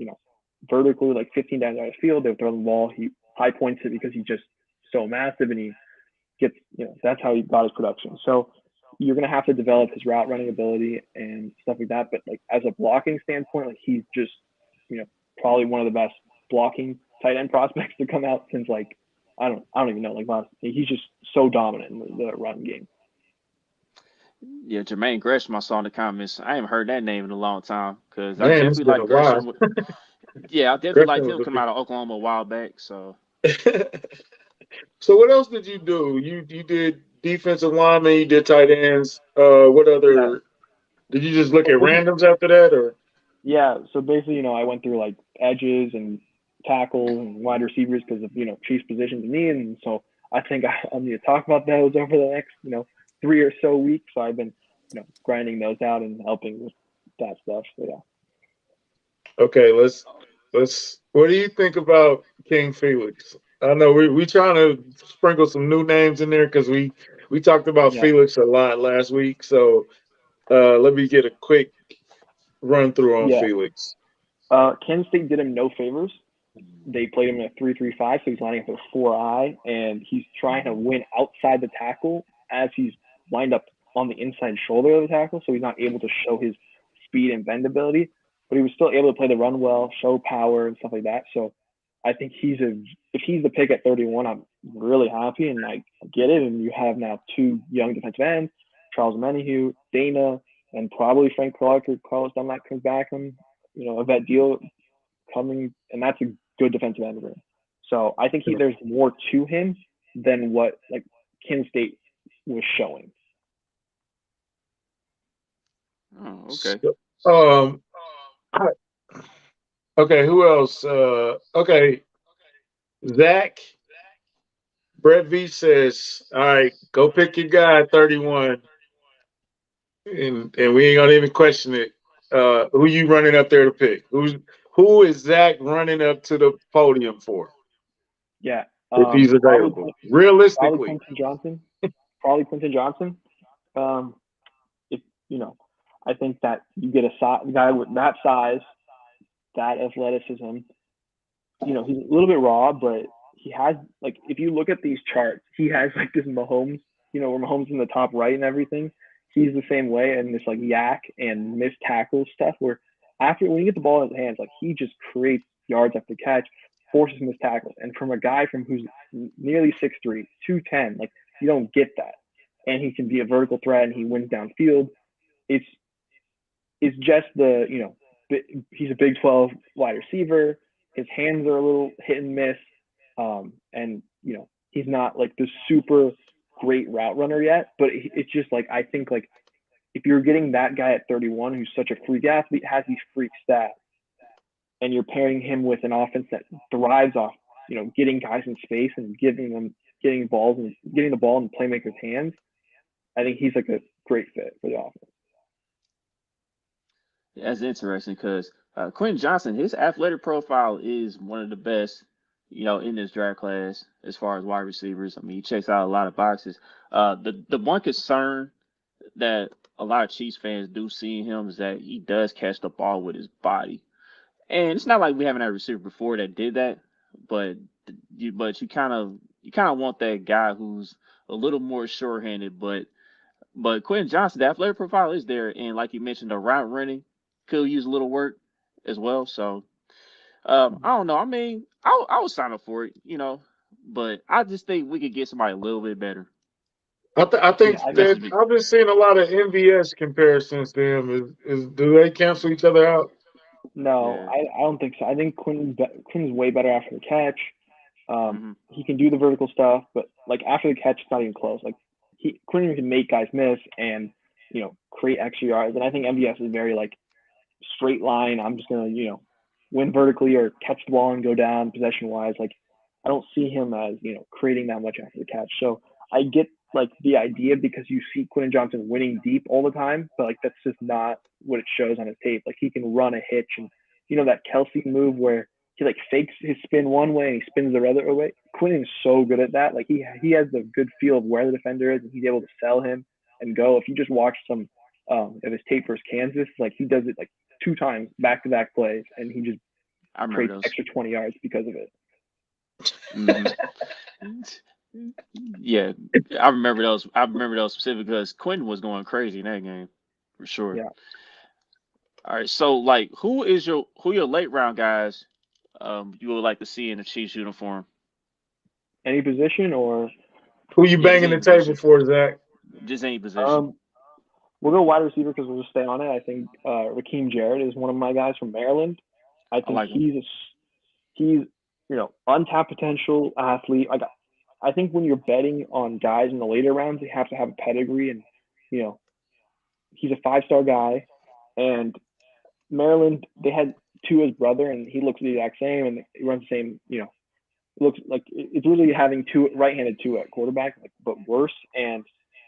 vertically, like 15 down the field, they would throw the ball. He high points it because he's just so massive, and he gets, that's how he got his production. So you're gonna have to develop his route running ability and stuff like that. But like as a blocking standpoint, like he's just probably one of the best blocking tight end prospects to come out since like I don't even know like he's just so dominant in the run game. Yeah, Jermaine Gresham, I saw in the comments. I haven't heard that name in a long time because I Man, it's definitely been a like while. Gresham. Yeah, I definitely Gresham liked him was coming out of Oklahoma a while back. So a So what else did you do? You did defensive lineman, you did tight ends. What Yeah. other did you just look at randoms after that or Yeah. So basically, I went through like edges and tackles and wide receivers because of Chiefs position to me, and so I think I'm going to talk about those over the next 3 or so weeks. So I've been grinding those out and helping with that stuff. So yeah. okay, let's what do you think about King Felix? I know we trying to sprinkle some new names in there because we talked about Yeah. Felix a lot last week. So let me get a quick run through on Yeah. Felix. Kansas State did him no favors. They played him in a 3-3-5, so he's lining up at 4-eye, and he's trying to win outside the tackle as he's lined up on the inside shoulder of the tackle, so he's not able to show his speed and bendability, but he was still able to play the run well, show power and stuff like that. So I think if he's the pick at 31, I'm really happy, and I get it. And you have now two young defensive ends, Charles Menahue, Dana, and probably Frank Clark or Carlos Dunlap comes back on a vet deal coming, and that's a good defensive end room. So I think there's more to him than what like Kansas State was showing. oh, okay. So, okay, who else? Okay, Zach. Brett V says, "All right, go pick your guy at 31, and we ain't gonna even question it. Who you running up there to pick? Who is Zach running up to the podium for? Yeah, If he's available, probably realistically." Quentin Johnson. Probably Quentin Johnson. If I think that you get a guy with that size, that athleticism. He's a little bit raw, but he has like if you look at these charts, he has like this Mahomes, where Mahomes in the top right and everything. He's the same way, and this like yak and missed tackle stuff where after when you get the ball in his hands, like he just creates yards after catch, forces missed tackles. And from a guy who's nearly 6'3", 210, like you don't get that. And he can be a vertical threat and he wins downfield. It's just he's a Big 12 wide receiver. His hands are a little hit and miss, and he's not like the super great route runner yet. But it's just like I think like if you're getting that guy at 31, who's such a freak athlete, has these freak stats, and you're pairing him with an offense that thrives off getting guys in space and getting the ball in the playmaker's hands, I think he's like a great fit for the offense. That's interesting because Quentin Johnson, his athletic profile is one of the best, in this draft class as far as wide receivers. I mean, he checks out a lot of boxes. The one concern that a lot of Chiefs fans do see in him is that he does catch the ball with his body, and it's not like we haven't had a receiver before that did that, but you kind of want that guy who's a little more sure-handed, but Quentin Johnson, the athletic profile is there, and like you mentioned, the route running could use a little work as well. So I don't know. I mean, I would sign up for it, but I just think we could get somebody a little bit better. I think That's that just me. I've been seeing a lot of MVS comparisons to him. Do they cancel each other out? No, Yeah. I don't think so. I think Quinn's way better after the catch. Mm-hmm. He can do the vertical stuff, but like after the catch, it's not even close. Like Quinn can make guys miss and create extra yards. And I think MVS is very like straight line. I'm just gonna win vertically or catch the ball and go down possession wise. Like I don't see him as creating that much after the catch. So I get like the idea because you see Quentin Johnson winning deep all the time, but like that's just not what it shows on his tape. Like he can run a hitch and that Kelsey move where he like fakes his spin one way and he spins the other way. Quentin is so good at that. Like he has a good feel of where the defender is and he's able to sell him and go. If you just watch some of his tape versus Kansas, like he does it like 2 times back-to-back plays and he just I remember creates those. extra 20 yards because of it. Mm-hmm. Yeah, I remember those. I remember those specifically because Quentin was going crazy in that game for sure. Yeah. All right, so like, who your late round guys you would like to see in the Chiefs uniform? Any position or Who you Yeah, just banging any the table position. for, Zach? Just any position. um, we'll go wide receiver because we'll just stay on it. I think Raheem Jarrett is one of my guys from Maryland. I I think like him. he's untapped potential athlete. Like I think when you're betting on guys in the later rounds, you have to have a pedigree, and you know he's a 5-star guy. And Maryland, they had Tua's brother, and he looks the exact same, and he runs the same. It looks like it's really having two right-handed Tua at quarterback, but worse. And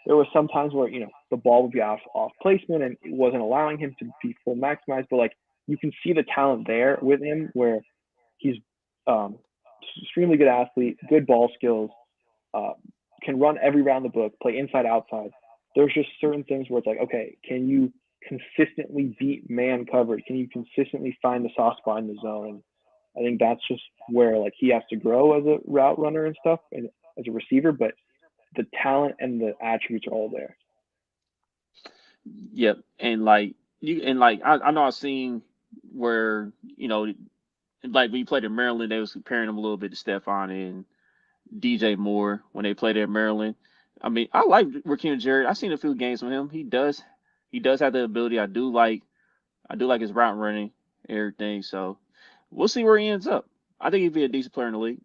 there was some times where the ball would be off placement, and it wasn't allowing him to be full maximized. But like you can see the talent there with him, where he's um, extremely good athlete, good ball skills, uh, can run every round the book, play inside outside. There's just certain things where it's like, okay, can you consistently beat man coverage? Can you consistently find the soft spot in the zone? And I think that's just where like he has to grow as a route runner and stuff, and as a receiver. But the talent and the attributes are all there. Yep, and like I know I've seen where like when you played in Maryland, they was comparing him a little bit to Stephon and DJ Moore when they played at Maryland. I mean, I like Raheem Jarrett. I've seen a few games from him. He does have the ability. I do like his route running and everything. So we'll see where he ends up. I think he'd be a decent player in the league.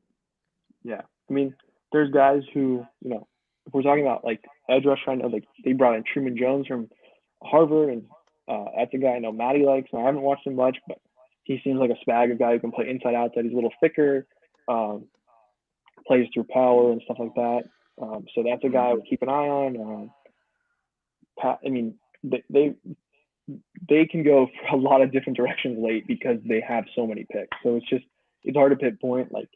Yeah, I mean, there's guys who if we're talking about like edge rush right now, like they brought in Truman Jones from Harvard, and that's a guy I know Matty likes. And I haven't watched him much, but he seems like a swagger guy who can play inside outside. He's a little thicker, plays through power and stuff like that. So that's a guy I would keep an eye on. I mean, they can go for a lot of different directions late because they have so many picks. So it's hard to pinpoint. Like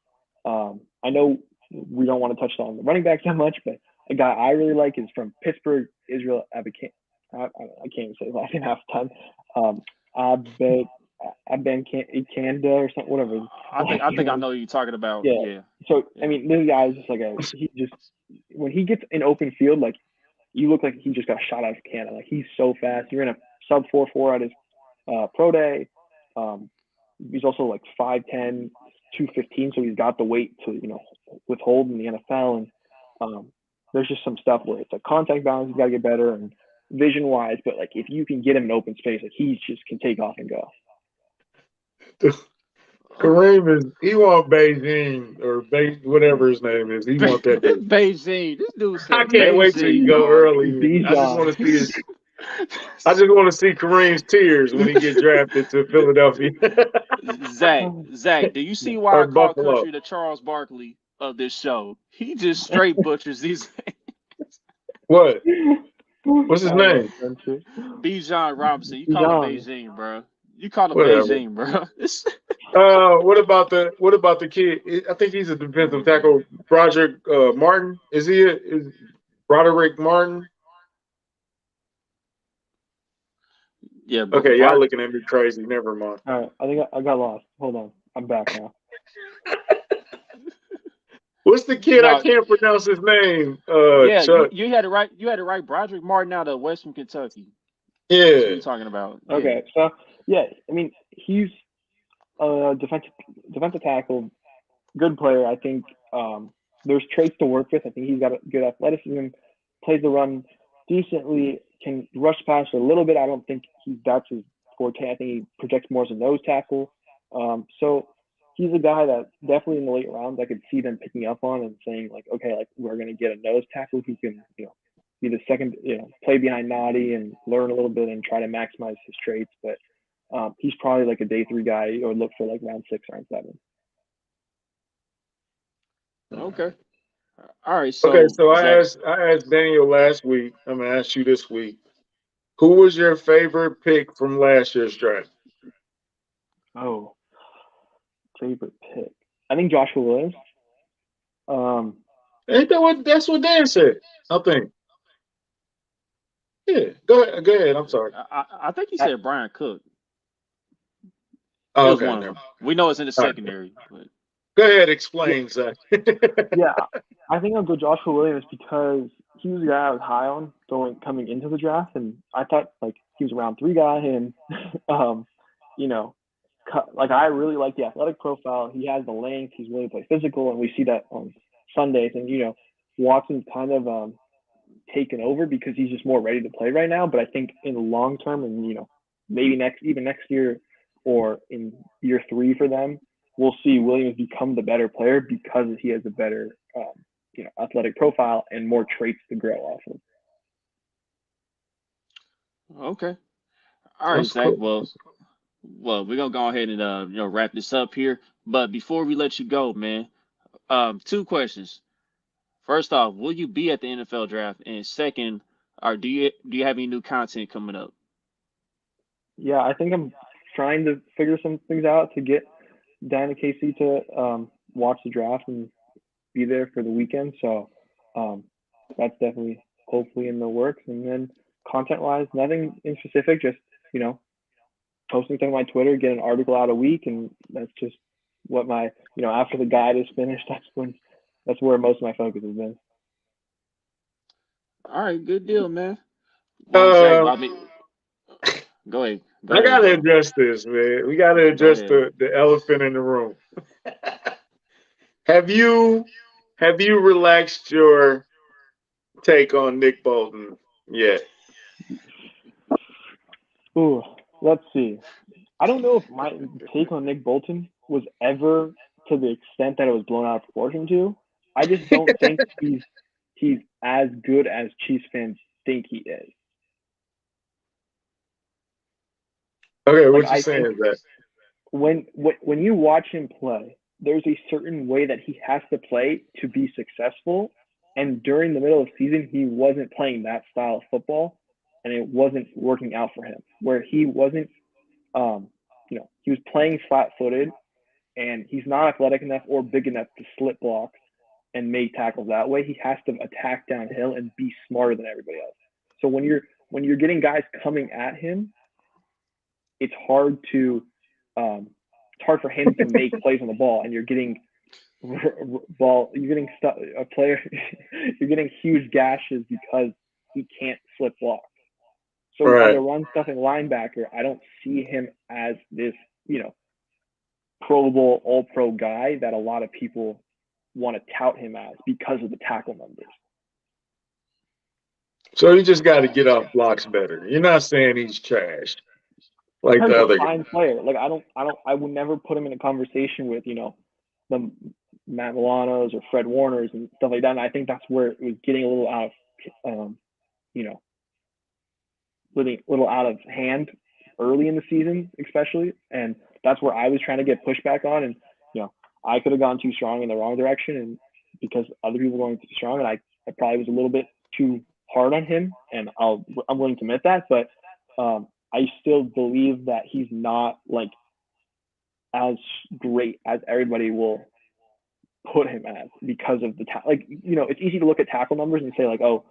I know we don't want to touch on the running backs that much, but a guy I really like is from Pittsburgh, Israel Abikan. I can't even say his last name half the time. Abed or something, whatever. I think I know who you're talking about. Yeah. Yeah. So Yeah. I mean, this guy is just like when he gets in open field, like you look like he just got shot out of cannon. Like he's so fast. You're in a sub 4.4 at his pro day. He's also like 5'10", 215, so he's got the weight to withhold in the NFL. And there's just some stuff where it's like contact balance, he's got to get better, and vision wise. But like if you can get him in open space, like he just can take off and go. Kareem he want Beijing or whatever his name is. He want that dude. Beijing. This dude I said can't wait till you Beijing, go dog. early. I just want to see his. I just want to see Kareem's tears when he gets drafted to Philadelphia Zach, do you see why or I call Buffalo. Country the Charles Barkley of this show? He just straight butchers these. What? What's his name? Bijan Robinson. You call him Bijan. Beijing, bro. You call him Whatever. Beijing, bro. What about the kid? I think he's a defensive tackle. Broderick Martin. Is Broderick Martin? Yeah. Okay, y'all looking at me crazy. Never mind. All right, I think I got lost. Hold on, I'm back now. What's the kid? No. I can't pronounce his name. Yeah, Chuck. you had it right. You had it right. Broderick Martin out of Western Kentucky. Yeah. That's what you're talking about. Yeah. Okay, so yeah, I mean he's a defensive tackle, good player. I think there's traits to work with. I think he's got a good athleticism, plays the run decently, can rush past a little bit. I don't think that's his forte. I think he projects more as a nose tackle. So he's a guy that definitely in the late rounds I could see them picking up on and saying like, okay, like we're going to get a nose tackle who can be the second, play behind Noddy and learn a little bit and try to maximize his traits. But he's probably like a day 3 guy or look for like round 6, round 7. Okay. All right. So, Okay, so I Zach, asked Daniel last week. I'm gonna ask you this week. Who was your favorite pick from last year's draft? Oh, favorite pick. I think Joshua Williams. Ain't that's what Dan said? I think. Yeah. Go ahead. I'm sorry. I think he said Brian Cook. It Oh, was okay. one of them. We know it's in the All right. secondary, but Go ahead, explain, Zach. Yeah, I think I'll go Joshua Williams because he was the guy I was high on coming into the draft, and I thought like he was a round 3 guy, and you know, like I really like the athletic profile. He has the length. He's willing to play physical, and we see that on Sundays. And Watson's kind of taken over because he's just more ready to play right now. But I think in the long term, and maybe next year or in year 3 for them, we'll see Williams become the better player because he has a better athletic profile and more traits to grow off of. Okay. All right, That's Zach. cool. Well, we're gonna go ahead and wrap this up here. But before we let you go, man, 2 questions. First off, will you be at the NFL draft? And second, or do you have any new content coming up? Yeah, I think I'm trying to figure some things out to get down to KC to watch the draft and be there for the weekend. So that's definitely hopefully in the works. And then content-wise, nothing in specific, just posting things on my Twitter, get an article out a week, and that's just what my after the guide is finished, that's where most of my focus has been. All right, good deal, man. Well, Zach, I mean, go ahead. I Ahead, gotta bro. address this, man. We gotta Go address ahead. the elephant in the room. Have you relaxed your take on Nick Bolton yet? Ooh, let's see. I don't know if my take on Nick Bolton was ever to the extent that it was blown out of proportion to. I just don't think he's as good as Chiefs fans think he is. Okay, Like what you I saying think is that? when you watch him play, there's a certain way that he has to play to be successful. And during the middle of the season, he wasn't playing that style of football, and it wasn't working out for him. Where he wasn't, he was playing flat-footed, and he's not athletic enough or big enough to slip blocks and make tackles that way. He has to attack downhill and be smarter than everybody else. So when you're getting guys coming at him, it's hard for him to make plays on the ball, and you're getting a player, you're getting huge gashes because he can't slip blocks. So as Right. a run stuffing linebacker, I don't see him as this, Pro Bowl, All Pro guy that a lot of people want to tout him as because of the tackle numbers. So you just got to get off blocks better. You're not saying he's trash like He's the a other guy. fine player. Like I would never put him in a conversation with the Matt Milanos or Fred Warners and stuff like that. And I think that's where it was getting a little out of, little out of hand early in the season, especially. And that's where I was trying to get pushback on. And I could have gone too strong in the wrong direction, and because other people were going too strong, and I probably was a little bit too hard on him. And I'm willing to admit that, but I still believe that he's not like as great as everybody will put him as because of the it's easy to look at tackle numbers and say like, oh,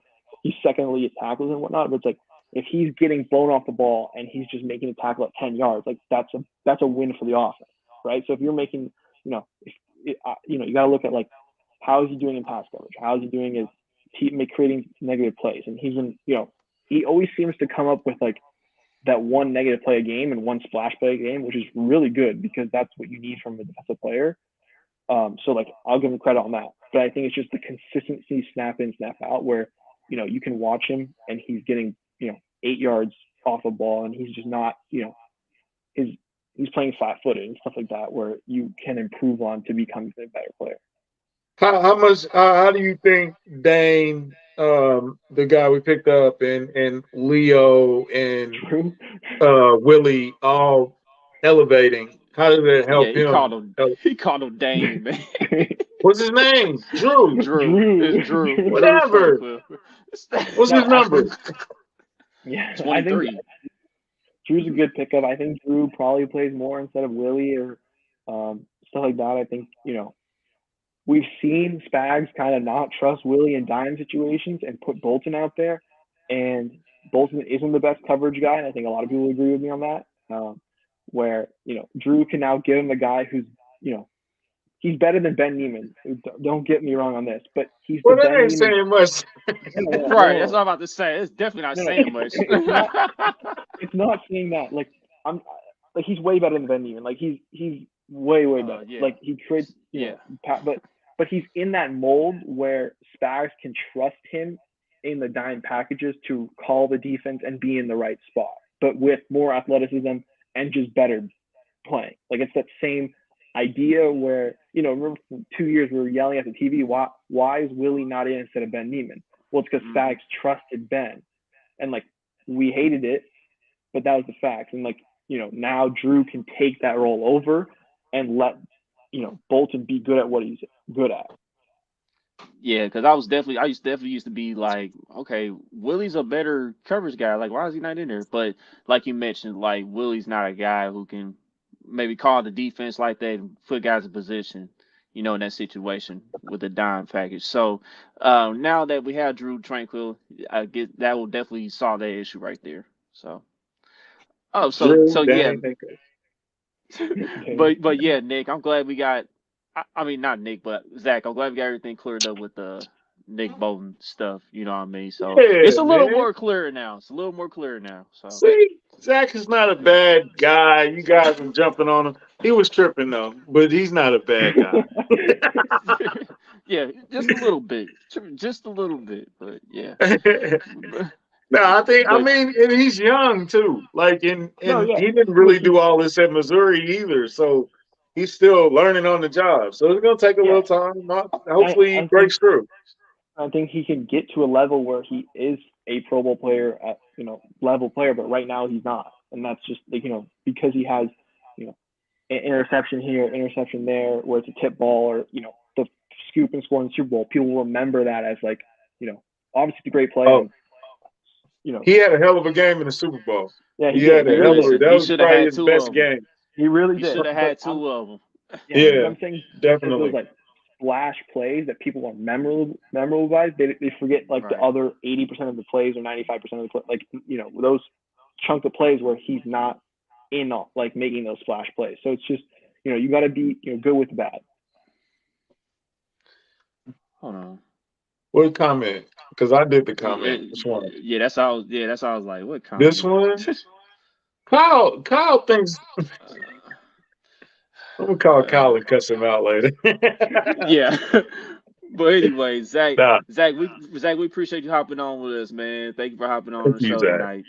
he's second lead at tackles and whatnot, but it's like if he's getting blown off the ball and he's just making a tackle at 10 yards, like that's a win for the offense, right? So if you're making, you got to look at like how is he doing in pass coverage, how is he doing his creating negative plays, and he's been, he always seems to come up with like that one negative play a game and one splash play a game, which is really good because that's what you need from a defensive player. So like I'll give him credit on that, but I think it's just the consistency, snap in, snap out, where you can watch him and he's getting 8 yards off a ball and he's just not he's playing flat-footed and stuff like that, where you can improve on to become a better player. How do you think Dane, the guy we picked up, and Leo and True. Willie all elevating? How does it Yeah, help him? he called him Dane, man. What's his name? Drew. Drew. Drew. It's Drew. Drew Whatever. Sutcliffe. What's No, his I number? think I think 23. Drew's a good pickup. I think Drew probably plays more instead of Willie or stuff like that. I think we've seen Spags kind of not trust Willie in dime situations and put Bolton out there, and Bolton isn't the best coverage guy, and I think a lot of people agree with me on that. Where Drew can now give him a guy who's he's better than Ben Neiman. Don't get me wrong on this, but he's the Well, that Ben ain't Neiman. saying much. Right, that's what I'm about to say. It's definitely not saying much. It's not saying that. Like I'm like he's way better than Ben Neiman. Like he's way better. Yeah. Like he trades, but he's in that mold where Spags can trust him in the dime packages to call the defense and be in the right spot, but with more athleticism and just better playing. Like it's that same idea where, remember for 2 years we were yelling at the TV, why is Willie not in instead of Ben Neiman? Well, it's because Spags trusted Ben, and like we hated it, but that was the facts. And like, now Drew can take that role over and let, Bolton be good at what he's good at. Yeah, because I definitely used to be like, okay, Willie's a better coverage guy. Like, why is he not in there? But like you mentioned, like Willie's not a guy who can maybe call the defense like that and put guys in position, in that situation with the dime package. So now that we have Drew Tranquil, I get that will definitely solve that issue right there. So, so yeah, but yeah, Nick, I'm glad we got. I mean, not Nick, but Zach. I'm glad we got everything cleared up with the Nick Bolton stuff. You know what I mean? So it's a little more clear now. It's a little more clear now. So see, Zach is not a bad guy. You guys are jumping on him. He was tripping though, but he's not a bad guy. Yeah, just a little bit, but yeah. No, I mean, and he's young too. Like, and he didn't really do all this at Missouri either. So he's still learning on the job. So it's gonna take a little time. Hopefully, he breaks through. I think he can get to a level where he is a Pro Bowl player at level player, but right now he's not, and that's just like because he has an interception here, interception there, where it's a tip ball or the scoop and score in the Super Bowl. People will remember that as like obviously the great play. Oh. He had a hell of a game in the Super Bowl. Yeah, he had a hell of it. That was probably his best game. He really did. He should have had two of them. Yeah, I'm saying definitely. Those like splash plays that people are memorable by, they forget like the other 80% of the plays or 95% of the plays. Like those chunk of plays where he's not in like making those splash plays. So it's just you got to be good with the bad. Hold on. What comment? Because I did the comment. Which one? Yeah, that's how. That's how I was like, what comment? This one. Kyle thinks. I'm gonna call Kyle and cuss him out later. Yeah. But anyway, Zach, we appreciate you hopping on with us, man. Thank you for hopping on the show tonight.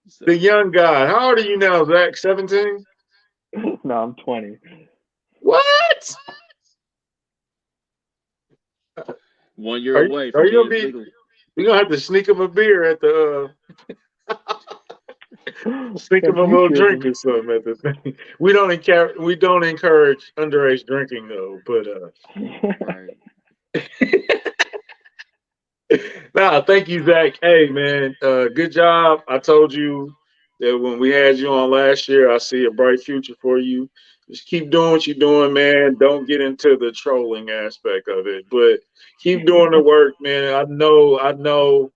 So. The young guy. How old are you now, Zach? 17? No, I'm 20. What? 1 year away. Are you gonna be? You're gonna have to sneak him a beer at the. Sneak him a little drink or something at the thing. We don't encourage underage drinking though. But nah, thank you, Zach. Hey man, good job. I told you that when we had you on last year, I see a bright future for you. Just keep doing what you're doing, man. Don't get into the trolling aspect of it, but keep doing the work, man. I know.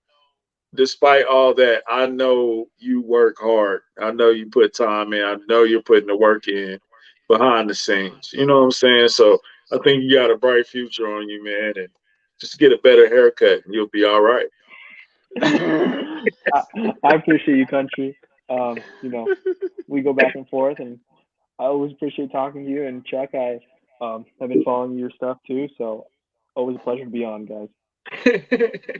Despite all that, I know you work hard. I know you put time in. I know you're putting the work in behind the scenes. You know what I'm saying? So I think you got a bright future on you, man. And just get a better haircut and you'll be all right. I appreciate you, country. We go back and forth, and I always appreciate talking to you. And Chuck, I have been following your stuff too, so always a pleasure to be on, guys.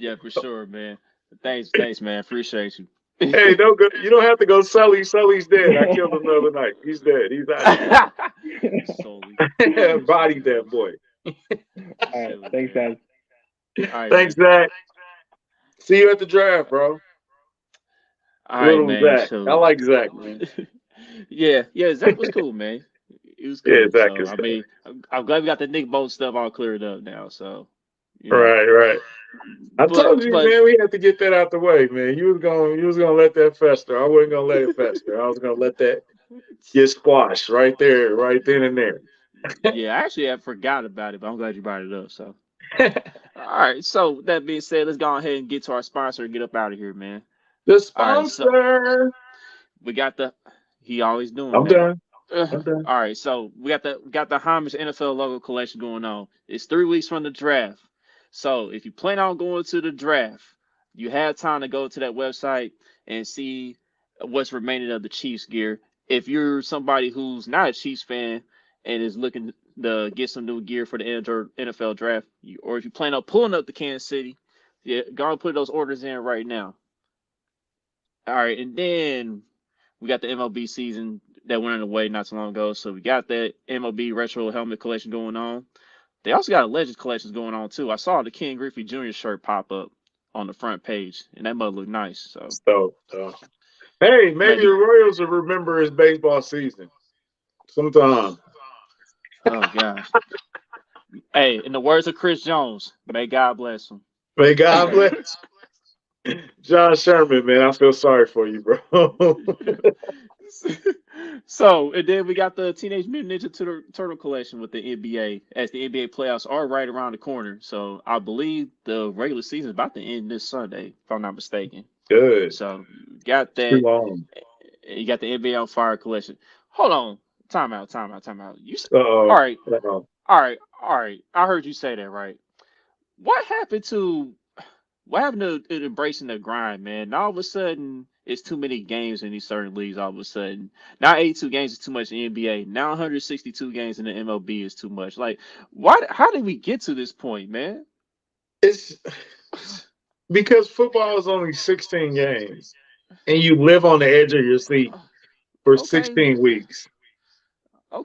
Yeah, for sure, man. Thanks, man. Appreciate you. Hey, don't go. You don't have to go. Sully's dead. I killed him the other night. He's dead. He's out. Bodied that boy. All right. Thanks, guys. Right, thanks, man. Zach. See you at the draft, bro. All right, man. Zach. So, I like Zach, man. Yeah. Zach was cool, man. It was cool. Yeah, Zach is. I mean, I'm glad we got the Nick Bolton stuff all cleared up now. So. Right. I told you, man, we had to get that out the way, man. You was gonna let that fester. I wasn't gonna let it fester. I was gonna let that get squashed right there, right then and there. Yeah, actually, I forgot about it, but I'm glad you brought it up. So, all right. So that being said, let's go ahead and get to our sponsor and get up out of here, man. The sponsor. We got the. He always doing. I'm done. Okay. All right, so we got the homage NFL logo collection going on. It's 3 weeks from the draft. So if you plan on going to the draft, you have time to go to that website and see what's remaining of the Chiefs gear. If you're somebody who's not a Chiefs fan and is looking to get some new gear for the NFL draft, or if you plan on pulling up to Kansas City, yeah, go and put those orders in right now. All right, and then we got the MLB season that went away not too long ago. So we got that MLB retro helmet collection going on. They also got a Legends collections going on too. I saw the Ken Griffey Jr. shirt pop up on the front page, and that mug looked nice. So So, hey, maybe the maybe. Royals will remember his baseball season sometime. Oh gosh. Hey, in the words of Chris Jones, may God bless him. May God bless John Sherman, man. I feel sorry for you, bro. So, and then we got the Teenage Mutant Ninja Turtle collection with the NBA, as the NBA playoffs are right around the corner. So, I believe the regular season is about to end this Sunday, if I'm not mistaken. Good. So, you got Too that. long. You got the NBA on Fire collection. Hold on, time out. All Uh-oh. right, Uh-oh. all right. I heard you say that, right? What happened to what happened to it embracing the grind, man? Now all of a sudden it's too many games in these certain leagues. All of a sudden, now 82 games is too much in the NBA. Now 162 games in the MLB is too much. Like, why? How did we get to this point, man? It's because football is only 16 games, and you live on the edge of your seat for Okay, 16 weeks.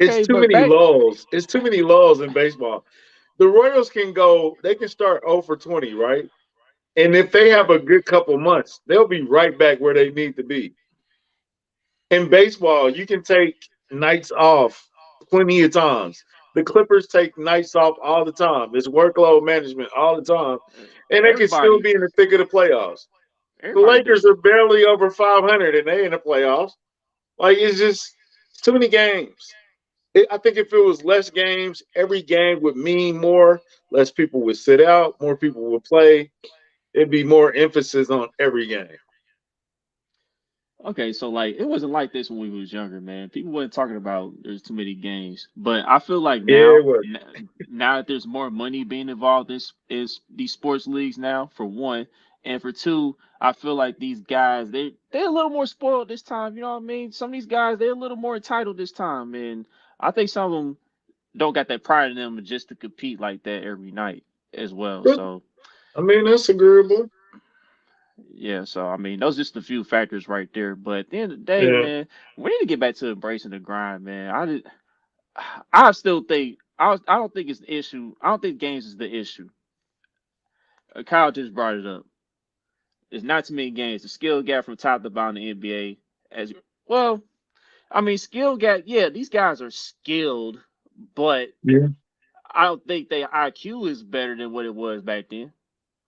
It's okay, too but many back. lulls. It's too many lulls in baseball. The Royals can go, they can start 0 for 20, right? And if they have a good couple months, they'll be right back where they need to be. In baseball, you can take nights off plenty of times. The Clippers take nights off all the time. It's workload management all the time. And they can still Everybody, be in the thick of the playoffs. The everybody Lakers does are it. barely over 500 and they in the playoffs. Like, it's too many games. I think if it was less games, every game would mean more. Less people would sit out, more people would play. It'd be more emphasis on every game. Okay, so like it wasn't like this when we was younger, man. People weren't talking about there's too many games, but I feel like Yeah, it now, was. now that there's more money being involved in is these sports leagues now, for one, and for two, I feel like these guys they're a little more spoiled this time. You know what I mean? Some of these guys they're a little more entitled this time, and I think some of them don't got that pride in them just to compete like that every night as well. But So I mean, that's agreeable. yeah, so I mean, those are just a few factors right there. But at the end of the day, Yeah. man, we need to get back to embracing the grind, man. I still think I don't think it's the issue. I don't think games is the issue. Kyle just brought it up. There's not too many games. The skill gap from top to bottom in the NBA as well. I mean, skill gap. Yeah, these guys are skilled, but Yeah. I don't think their IQ is better than what it was back then.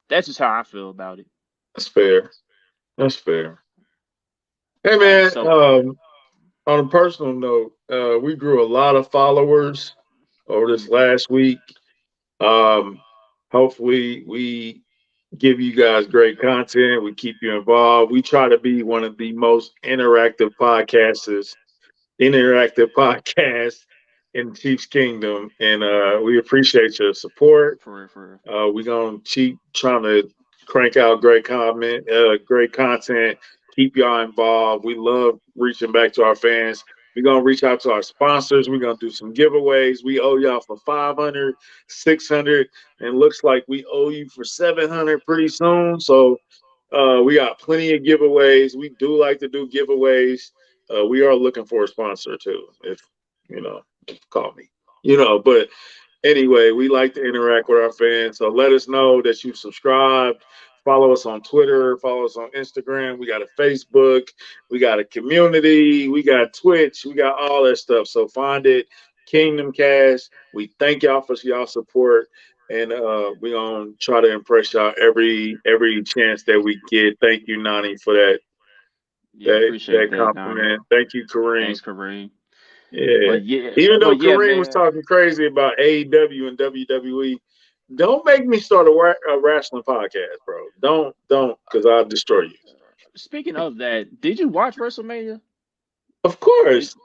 That's just how I feel about it. That's fair. That's fair. Hey All right, man, so on a personal note, we grew a lot of followers over this mhm, last week. Um, hopefully we give you guys great content. We keep you involved. We try to be one of the most interactive podcast in Chiefs Kingdom, and we appreciate your support. for real. We're gonna keep trying to crank out great content. Keep y'all involved. We love reaching back to our fans. We're gonna reach out to our sponsors. We're gonna do some giveaways. We owe y'all for 500, 600, and looks like we owe you for 700 pretty soon. So we got plenty of giveaways. We do like to do giveaways. We are looking for a sponsor too. If you know, call me. But anyway, we like to interact with our fans. So let us know that you've subscribed. Follow us on Twitter. Follow us on Instagram. We got a Facebook. We got a community. We got Twitch. We got all that stuff. So find it. Kingdom Cast. We thank y'all for y'all support. And we're gonna try to impress y'all every chance that we get. Thank you, Nani, for that Yeah, that appreciate that that, Nani. compliment. Thank you, Kareem. Thanks, Kareem. Yeah. Even though But yeah, Kareem was man. talking crazy about AEW and WWE, don't make me start a wrestling podcast, bro. Don't, because I'll destroy you. Speaking of that, did you watch WrestleMania? Of course.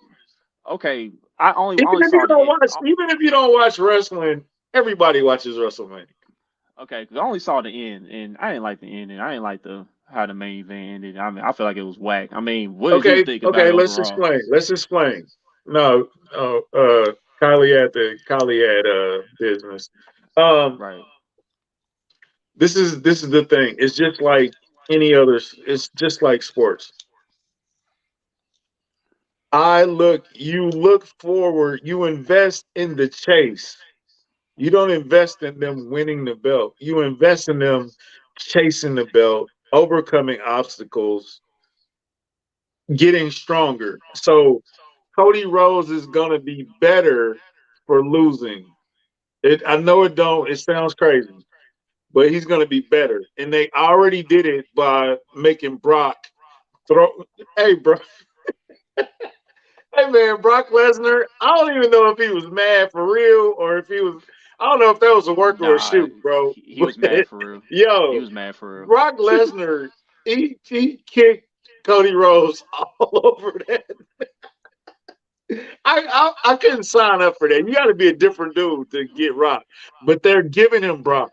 Okay, I Even only if you saw the don't end. watch, even if you don't watch wrestling, everybody watches WrestleMania. Okay, 'cause I only saw the end, and I didn't like the ending. I didn't like the how the main event ended. I mean, I feel like it was whack. I mean, what did you Okay, think about okay, it let's overall? explain. Let's explain. No, Kylie had business. Um, Right. this is the thing. It's just like any other. It's just like sports. You look forward, you invest in the chase. You don't invest in them winning the belt. You invest in them chasing the belt, overcoming obstacles, getting stronger. So Cody Rhodes is gonna be better for losing. I know it sounds crazy, but he's gonna be better. And they already did it by making Brock throw hey bro. Hey man, Brock Lesnar, I don't even know if he was mad for real or if he was I don't know if that was a work or a Nah, shoot, bro. he But was mad for real. He yo, was mad for real. Brock Lesnar, he kicked Cody Rhodes all over that. I couldn't sign up for that. You got to be a different dude to get Rock, but they're giving him Brock.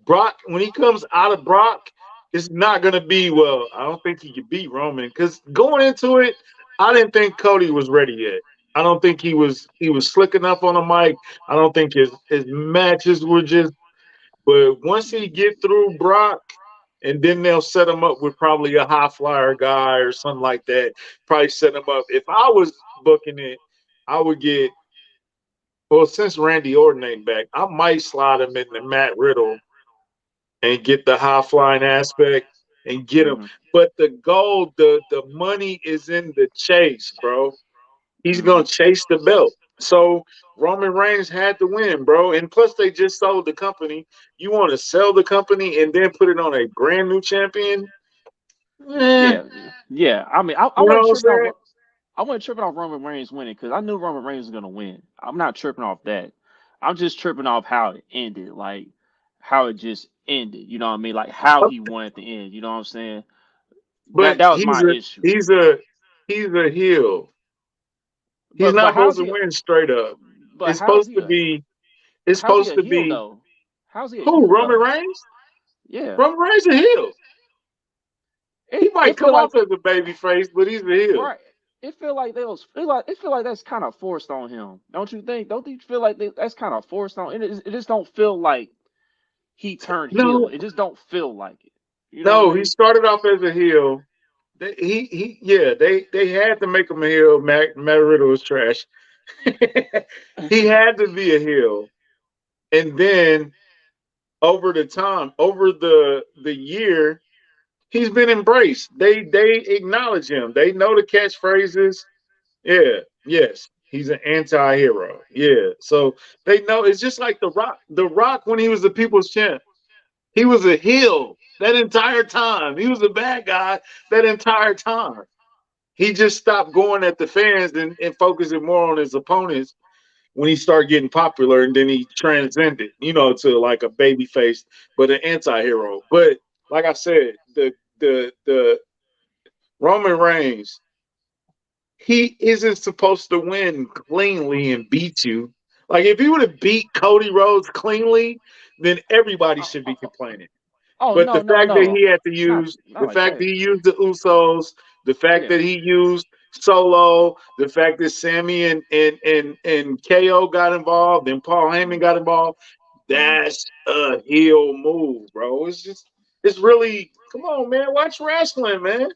Brock, when he comes out of Brock, it's not going to be well. I don't think he could beat Roman because going into it, I didn't think Cody was ready yet. I don't think he was slick enough on the mic. I don't think his matches were just. But once he get through Brock, and then they'll set him up with probably a high flyer guy or something like that. Probably set him up. If I was booking it, I would get. Well, since Randy Orton ain't back, I might slide him into Matt Riddle and get the high flying aspect and get him. Hmm. But the goal, the money is in the chase, bro. He's Hmm. gonna chase the belt. So Roman Reigns had to win, bro. And plus, they just sold the company. You want to sell the company and then put it on a brand new champion? Eh, Yeah, yeah. I mean, I you know wasn't what I'm tripping off. saying? I wasn't tripping off Roman Reigns winning because I knew Roman Reigns was gonna win. I'm not tripping off that. I'm just tripping off how it ended, like how it just ended. You know what I mean? Like how he won at the end. You know what I'm saying? But That was my issue. he's a heel. He's But not supposed how's to he? win straight up. But It's supposed to be. It's how's he supposed a to heel be though? How's he a who? heel Roman though? Reigns. Yeah. Roman Reigns a heel. He might It feel come like off as a baby face, but he's a heel. right. It feel like it feel like that's kind of forced on him. Don't you think? Don't you feel like that's kind of forced on? It just don't feel like he turned heel. No, It just don't feel like it. You know what I no. He mean? started off as a heel. Yeah. They had to make him a heel. Matt Riddle was trash. He had to be a heel, and then over the time, over the year, he's been embraced. They acknowledge him. They know the catchphrases. Yeah, yes. He's an anti-hero. Yeah. So they know it's just like The Rock. The Rock when he was the people's champ, he was a heel that entire time. He was a bad guy that entire time. He just stopped going at the fans and focusing more on his opponents when he started getting popular, and then he transcended, to like a baby face, but an anti-hero. But like I said, the Roman Reigns, he isn't supposed to win cleanly and beat you. Like if he would have beat Cody Rhodes cleanly, then everybody Oh, should be complaining. But no, no, no. Not the like fact that. that he used the Usos, the fact Yeah. that he used Solo, the fact that Sammy and KO got involved and Paul Heyman Hmm. got involved, Hmm. that's a heel move, bro. It's really come on, man. Watch wrestling, man.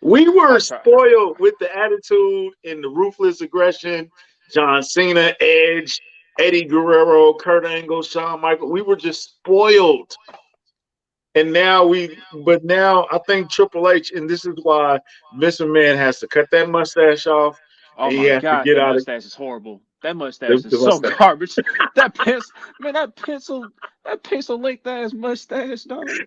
We were I try. spoiled with the attitude and the ruthless aggression. John Cena, Edge, Eddie Guerrero, Kurt Angle, Shawn Michaels. We were just spoiled. And but now I think Triple H, and this is why Vince McMahon has to cut that mustache off, Oh and he my has to God, get that out of mustache is horrible. That mustache is the so mustache. garbage. That pencil, man, that pencil length ass mustache, dog.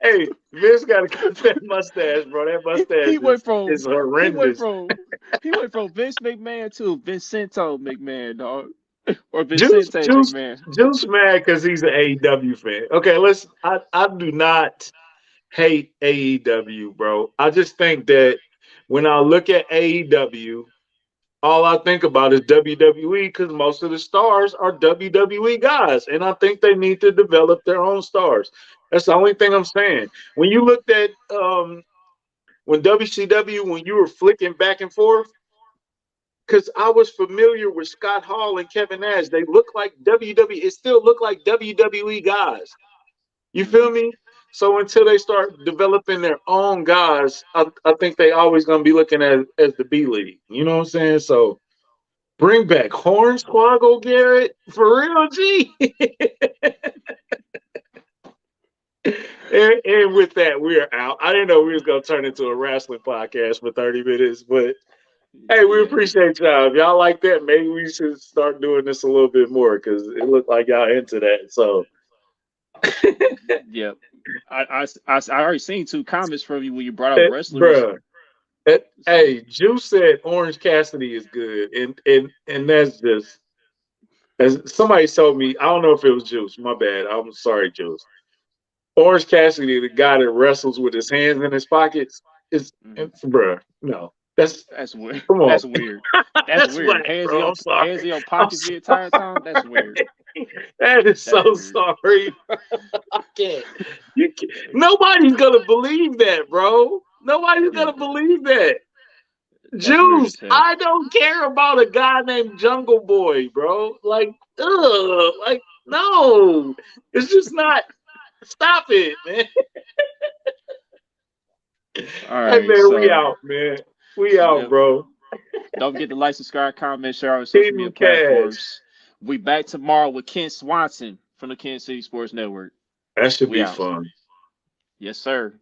Hey, Vince got to cut that mustache, bro. That mustache He went is from he went horrendous. from he went from Vince McMahon to Vincento McMahon, dog, or Juice, Vincente Juice, McMahon. Juice mad because he's an AEW fan. Okay, I do not hate AEW, bro. I just think that when I look at AEW, all I think about is WWE because most of the stars are WWE guys, and I think they need to develop their own stars. That's the only thing I'm saying. When you looked at when WCW, when you were flicking back and forth, because I was familiar with Scott Hall and Kevin Nash, they look like WWE. It still look like WWE guys. You feel me? So until they start developing their own guys, I think they always gonna be looking at as the B League. You know what I'm saying? So bring back Hornswoggle Garrett for real, G. And with that, we're out. I didn't know we was gonna turn into a wrestling podcast for 30 minutes, but hey, we appreciate y'all. If y'all like that, maybe we should start doing this a little bit more because it looked like y'all into that. So Yep. I already seen 2 comments from you when you brought up wrestlers. bruh. Hey, Juice said Orange Cassidy is good, and that's just as somebody told me. I don't know if it was Juice. My bad. I'm sorry, Juice. Orange Cassidy, the guy that wrestles with his hands in his pockets, is bruh. No, that's weird. come on. That's weird. That's weird. Whack, bro. I'm sorry. Hands in your pockets the entire time. That's weird. That is so weird. sorry. I can't. You can't. Nobody's gonna believe that, bro. Nobody's gonna believe that. Juice, I don't care about a guy named Jungle Boy, bro. Like, no. It's just not. Stop it, man. All right, hey, man, so, we out, man. We out, bro. Don't forget to like, subscribe, comment, share our social media platforms. We back tomorrow with Ken Swanson from the Kansas City Sports Network. That should be fun. Yes, sir.